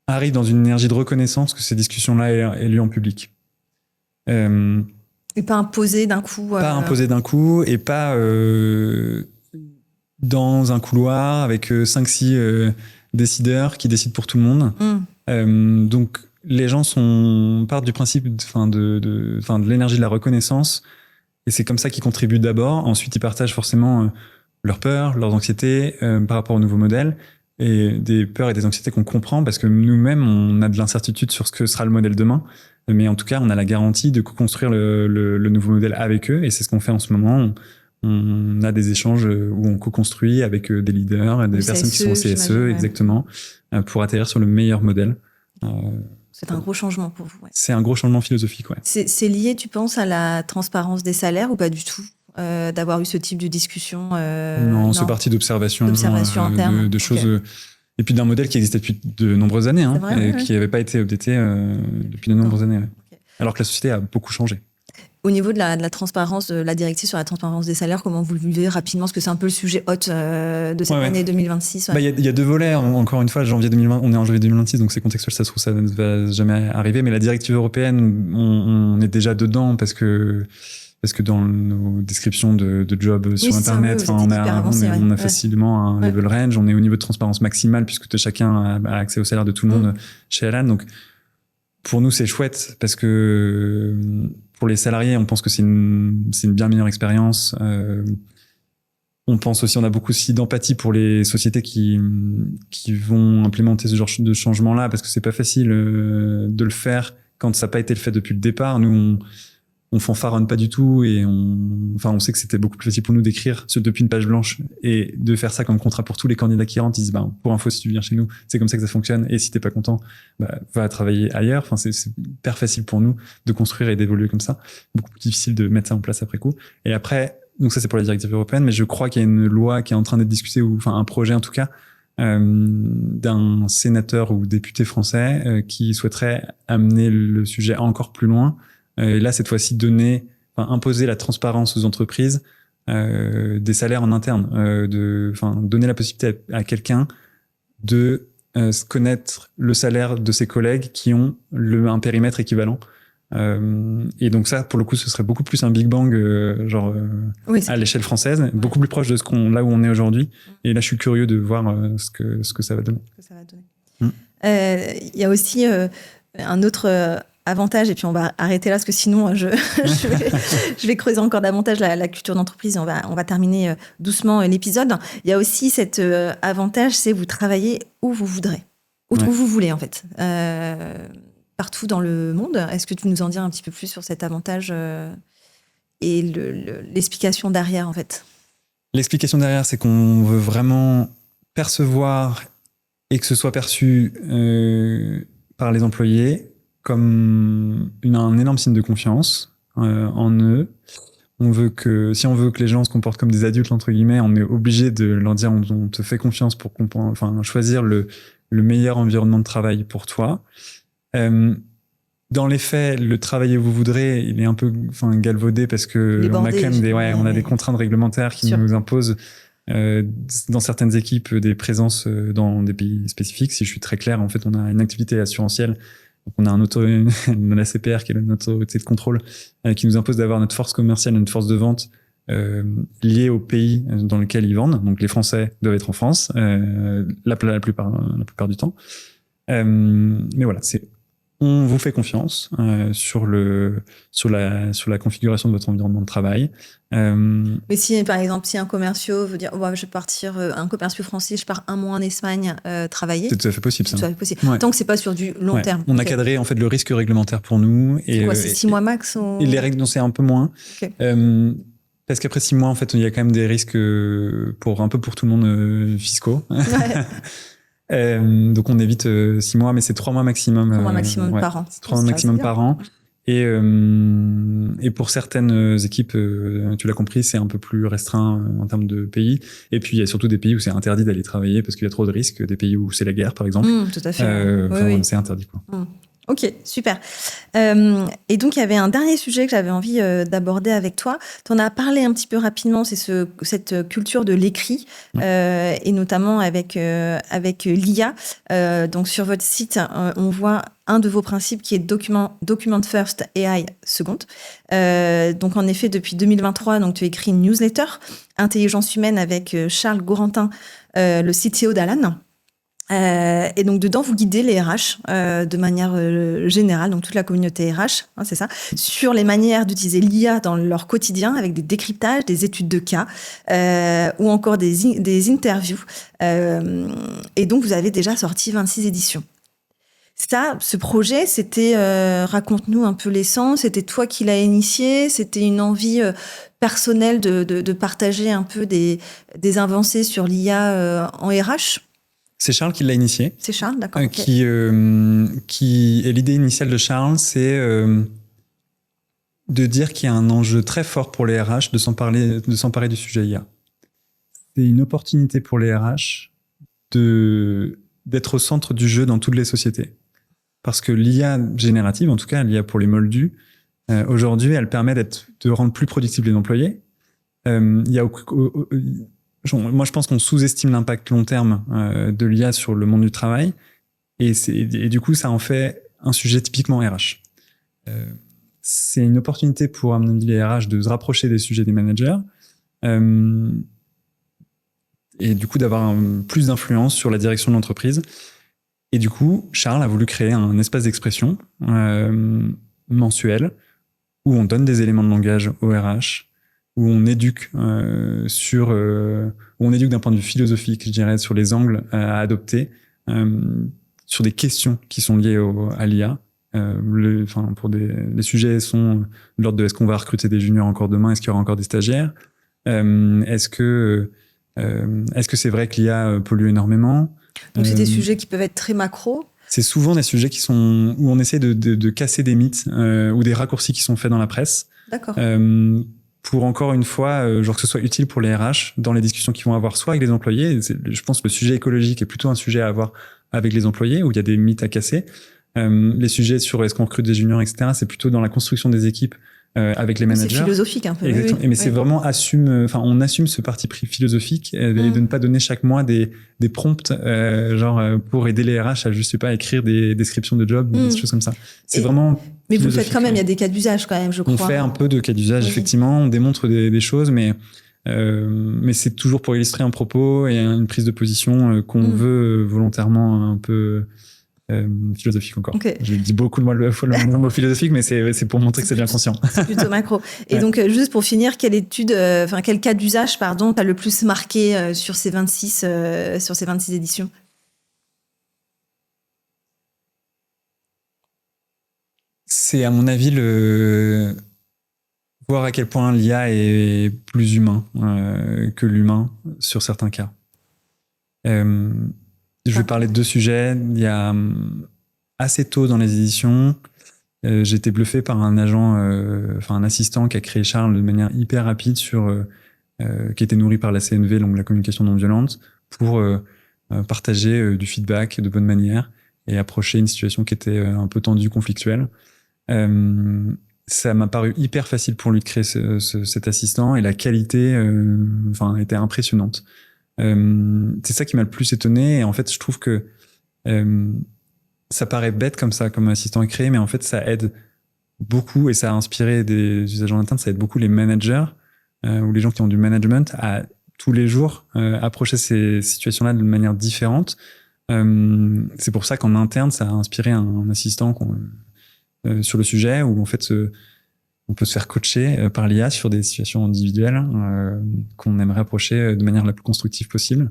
S2: arrive dans une énergie de reconnaissance que ces discussions-là aient lieu en public.
S1: Et pas imposé d'un coup.
S2: Pas imposé d'un coup, et pas dans un couloir avec 5-6 décideurs qui décident pour tout le monde. Donc les gens partent du principe de l'énergie de la reconnaissance, et c'est comme ça qu'ils contribuent d'abord. Ensuite, ils partagent forcément leurs peurs, leurs anxiétés par rapport au nouveau modèle, et des peurs et des anxiétés qu'on comprend parce que nous-mêmes, on a de l'incertitude sur ce que sera le modèle demain. Mais en tout cas, on a la garantie de co-construire le nouveau modèle avec eux, et c'est ce qu'on fait en ce moment. On a des échanges où on co-construit avec des leaders, des personnes qui sont au CSE, exactement, pour atterrir sur le meilleur modèle.
S1: C'est un gros changement pour vous. Ouais.
S2: C'est un gros changement philosophique, ouais.
S1: C'est lié, tu penses, à la transparence des salaires ou pas du tout, d'avoir eu ce type de discussion
S2: Non, c'est parti d'observation
S1: interne.
S2: de choses... Et puis d'un modèle qui existait depuis de nombreuses années, qui n'avait pas été updaté depuis de nombreuses années. Ouais. Okay. Alors que la société a beaucoup changé.
S1: Au niveau de la transparence, de la directive sur la transparence des salaires, comment vous le vivez rapidement? Parce que c'est un peu le sujet hot de cette année 2026.
S2: Il y a deux volets. Encore une fois, on est en janvier 2026, donc c'est contextuel, ça se trouve, ça ne va jamais arriver. Mais la directive européenne, on est déjà dedans parce que dans nos descriptions de jobs sur Internet, on a facilement un level range, on est au niveau de transparence maximale puisque chacun a accès au salaire de tout le monde chez Alan. Donc, pour nous, c'est chouette parce que pour les salariés, on pense que c'est une bien meilleure expérience. On pense aussi, on a beaucoup aussi d'empathie pour les sociétés qui vont implémenter ce genre de changement-là, parce que c'est pas facile de le faire quand ça n'a pas été le fait depuis le départ. Nous, on fanfaronne pas du tout, et on sait que c'était beaucoup plus facile pour nous d'écrire depuis une page blanche et de faire ça comme contrat pour tous les candidats qui rentrent. Ils disent, pour info, si tu viens chez nous, c'est comme ça que ça fonctionne, et si t'es pas content, va travailler ailleurs. Enfin, c'est hyper facile pour nous de construire et d'évoluer comme ça. Beaucoup plus difficile de mettre ça en place après coup. Et après, donc ça c'est pour la directive européenne, mais je crois qu'il y a une loi qui est en train d'être discutée, ou enfin un projet en tout cas, d'un sénateur ou député français qui souhaiterait amener le sujet encore plus loin. Et là, cette fois-ci, imposer la transparence aux entreprises des salaires en interne, donner la possibilité à quelqu'un de connaître le salaire de ses collègues qui ont un périmètre équivalent. Et donc ça, pour le coup, ce serait beaucoup plus un Big Bang, à l'échelle française, beaucoup plus proche de là où on est aujourd'hui. Et là, je suis curieux de voir ce que ça va donner.
S1: Il y a aussi un autre avantage, et puis on va arrêter là, parce que sinon, je vais creuser encore davantage la culture d'entreprise, et on va terminer doucement l'épisode. Il y a aussi cet avantage, c'est vous travaillez où vous voudrez, où vous voulez, en fait. Partout dans le monde. Est-ce que tu peux nous en dire un petit peu plus sur cet avantage et l'explication derrière, en fait?
S2: L'explication derrière, c'est qu'on veut vraiment percevoir et que ce soit perçu par les employés comme un énorme signe de confiance en eux. Si on veut que les gens se comportent comme des adultes, entre guillemets, on est obligé de leur dire on te fait confiance pour choisir le meilleur environnement de travail pour toi. Dans les faits, le travail où vous voudrez, il est un peu galvaudé parce que on a quand même on a des contraintes réglementaires qui nous imposent dans certaines équipes des présences dans des pays spécifiques. Si je suis très clair, en fait, on a une activité assurantielle. Donc on a la CPR qui est notre autorité de contrôle qui nous impose d'avoir notre force commerciale, notre force de vente liée au pays dans lequel ils vendent. Donc les Français doivent être en France la plupart du temps. Mais voilà, on vous fait confiance sur la configuration de votre environnement de travail.
S1: Mais si, par exemple, si un commercial veut dire je vais partir, un commercial français, je pars un mois en Espagne travailler.
S2: C'est tout à fait possible, ça.
S1: Tout à fait possible. Ouais. Tant que c'est pas sur du long terme.
S2: On a cadré en fait le risque réglementaire pour nous.
S1: C'est quoi, c'est 6 mois max ou...
S2: Et les règles, c'est un peu moins. Okay. Parce qu'après 6 mois, en fait, il y a quand même des risques pour tout le monde fiscaux. Ouais. Donc on évite 6 mois, mais c'est 3 mois maximum.
S1: 3 mois maximum par an.
S2: 3 mois maximum par an. Et pour certaines équipes, tu l'as compris, c'est un peu plus restreint en termes de pays. Et puis il y a surtout des pays où c'est interdit d'aller travailler parce qu'il y a trop de risques. Des pays où c'est la guerre, par exemple.
S1: Tout à fait. Oui.
S2: C'est interdit, quoi.
S1: Ok, super. Et donc, il y avait un dernier sujet que j'avais envie d'aborder avec toi. Tu en as parlé un petit peu rapidement, c'est cette culture de l'écrit, et notamment avec l'IA. Donc, sur votre site, on voit un de vos principes qui est Document First, AI Second. Donc, en effet, depuis 2023, donc, tu écris une newsletter, Intelligence humaine, avec Charles Gorentin, le CTO d'Alan. Et donc dedans vous guidez les RH de manière générale, donc toute la communauté RH, c'est ça, sur les manières d'utiliser l'IA dans leur quotidien avec des décryptages, des études de cas ou encore des interviews. Et donc vous avez déjà sorti 26 éditions. Ce projet, c'était, raconte-nous un peu l'essence, c'était toi qui l'as initié, c'était une envie personnelle de partager un peu des avancées sur l'IA en RH?
S2: C'est Charles qui l'a initié.
S1: C'est Charles, d'accord.
S2: Et l'idée initiale de Charles, c'est de dire qu'il y a un enjeu très fort pour les RH de s'emparer du sujet IA. C'est une opportunité pour les RH d'être au centre du jeu dans toutes les sociétés. Parce que l'IA générative, en tout cas l'IA pour les moldus, aujourd'hui, elle permet de rendre plus productibles les employés. Moi, je pense qu'on sous-estime l'impact long terme de l'IA sur le monde du travail. Et du coup, ça en fait un sujet typiquement RH. C'est une opportunité pour, à mon avis, les RH de se rapprocher des sujets des managers et du coup d'avoir plus d'influence sur la direction de l'entreprise. Et du coup, Charles a voulu créer un espace d'expression mensuel où on donne des éléments de langage aux RH, où on éduque où on éduque d'un point de vue philosophique, je dirais, sur les angles à adopter, sur des questions qui sont liées à l'IA. Les sujets sont de l'ordre de est-ce qu'on va recruter des juniors encore demain, est-ce qu'il y aura encore des stagiaires, est-ce que c'est vrai que l'IA pollue énormément.
S1: Donc c'est des sujets qui peuvent être très macro.
S2: C'est souvent des sujets où on essaie de casser des mythes ou des raccourcis qui sont faits dans la presse.
S1: D'accord.
S2: pour encore une fois, genre que ce soit utile pour les RH dans les discussions qu'ils vont avoir soit avec les employés. Je pense que le sujet écologique est plutôt un sujet à avoir avec les employés où il y a des mythes à casser. Les sujets sur est-ce qu'on recrute des juniors, etc., c'est plutôt dans la construction des équipes avec les managers.
S1: C'est philosophique un peu.
S2: Exactement.
S1: Oui.
S2: Mais c'est vraiment on assume ce parti pris philosophique et de ne pas donner chaque mois des prompts pour aider les RH à, je sais pas, écrire des descriptions de job, des choses comme ça. C'est vraiment.
S1: Mais vous le faites quand même. Il y a des cas d'usage quand même, je crois.
S2: On fait un peu de cas d'usage, effectivement. On démontre des choses, mais c'est toujours pour illustrer un propos et une prise de position qu'on veut volontairement un peu philosophique encore.
S1: Okay.
S2: Je dis beaucoup le mot philosophique, mais c'est pour montrer que c'est bien conscient.
S1: C'est plutôt macro. Et donc, juste pour finir, quel cas d'usage, t'as le plus marqué sur ces 26 éditions?
S2: C'est à mon avis voir à quel point l'IA est plus humain que l'humain sur certains cas. Je vais parler de 2 sujets. Il y a assez tôt dans les éditions, j'ai été bluffé par un agent, un assistant qui a créé Charles de manière hyper rapide qui était nourri par la CNV, donc la communication non violente, pour partager du feedback de bonne manière et approcher une situation qui était un peu tendue, conflictuelle. Ça m'a paru hyper facile pour lui de créer cet assistant et la qualité était impressionnante. C'est ça qui m'a le plus étonné et en fait je trouve que ça paraît bête comme ça, comme assistant créé, mais en fait ça aide beaucoup et ça a inspiré des usagers internes, ça aide beaucoup les managers ou les gens qui ont du management à tous les jours approcher ces situations-là de manière différente. C'est pour ça qu'en interne ça a inspiré un assistant sur le sujet où en fait on peut se faire coacher par l'IA sur des situations individuelles qu'on aimerait approcher de manière la plus constructive possible.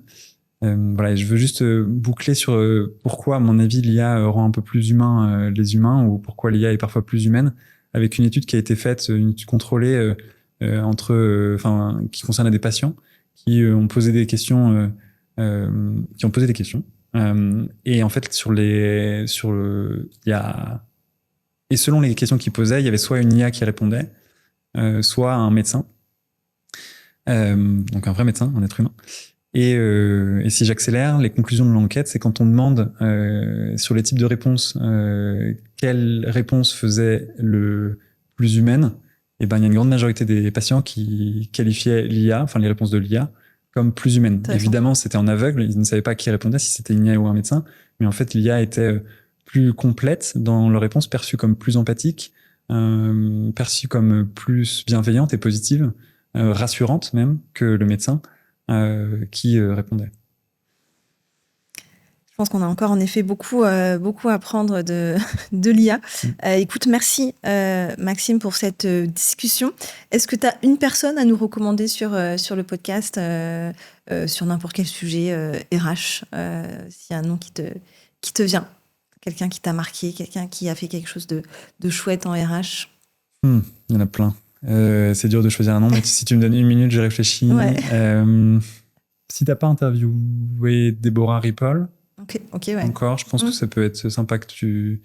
S2: Et je veux juste boucler sur pourquoi, à mon avis, l'IA rend un peu plus humain les humains ou pourquoi l'IA est parfois plus humaine, avec une étude qui a été faite, une étude contrôlée qui concerne des patients qui ont posé des questions, et en fait et selon les questions qu'ils posaient, il y avait soit une IA qui répondait, soit un médecin, donc un vrai médecin, un être humain. Et si j'accélère, les conclusions de l'enquête, c'est quand on demande sur les types de réponses quelle réponse faisait le plus humaine, et il y a une grande majorité des patients qui qualifiaient l'IA, les réponses de l'IA, comme plus humaines. Évidemment, c'était en aveugle, ils ne savaient pas qui répondait, si c'était une IA ou un médecin, mais en fait, l'IA était plus complète dans leur réponse, perçue comme plus empathique, perçue comme plus bienveillante et positive, rassurante même que le médecin qui répondait.
S1: Je pense qu'on a encore en effet beaucoup à apprendre de l'IA. Écoute, merci Maxime pour cette discussion. Est-ce que tu as une personne à nous recommander sur le podcast, sur n'importe quel sujet RH, s'il y a un nom qui te vient? Quelqu'un qui t'a marqué, quelqu'un qui a fait quelque chose de chouette en RH?
S2: Il y en a plein. C'est dur de choisir un nom, mais si tu me donnes 1 minute, je réfléchis. Ouais. Si t'as pas interviewé Déborah Ripoll,
S1: ouais.
S2: Encore, je pense que ça peut être sympa que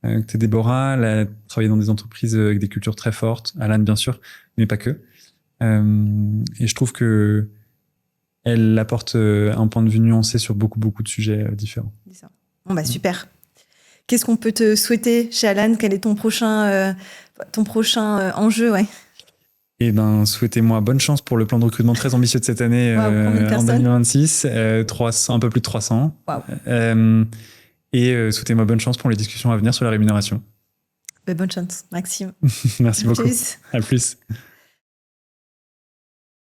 S2: t'es Déborah. Elle a travaillé dans des entreprises avec des cultures très fortes. Alan, bien sûr, mais pas que. Et je trouve que elle apporte un point de vue nuancé sur beaucoup de sujets différents.
S1: Bon, super. Qu'est-ce qu'on peut te souhaiter chez Alan? Quel est ton prochain enjeu?
S2: Souhaitez-moi bonne chance pour le plan de recrutement très ambitieux de cette année en 2026, un peu plus de 300.
S1: Wow.
S2: Et souhaitez-moi bonne chance pour les discussions à venir sur la rémunération.
S1: Bonne chance, Maxime.
S2: Merci beaucoup.
S1: Plus.
S2: À plus.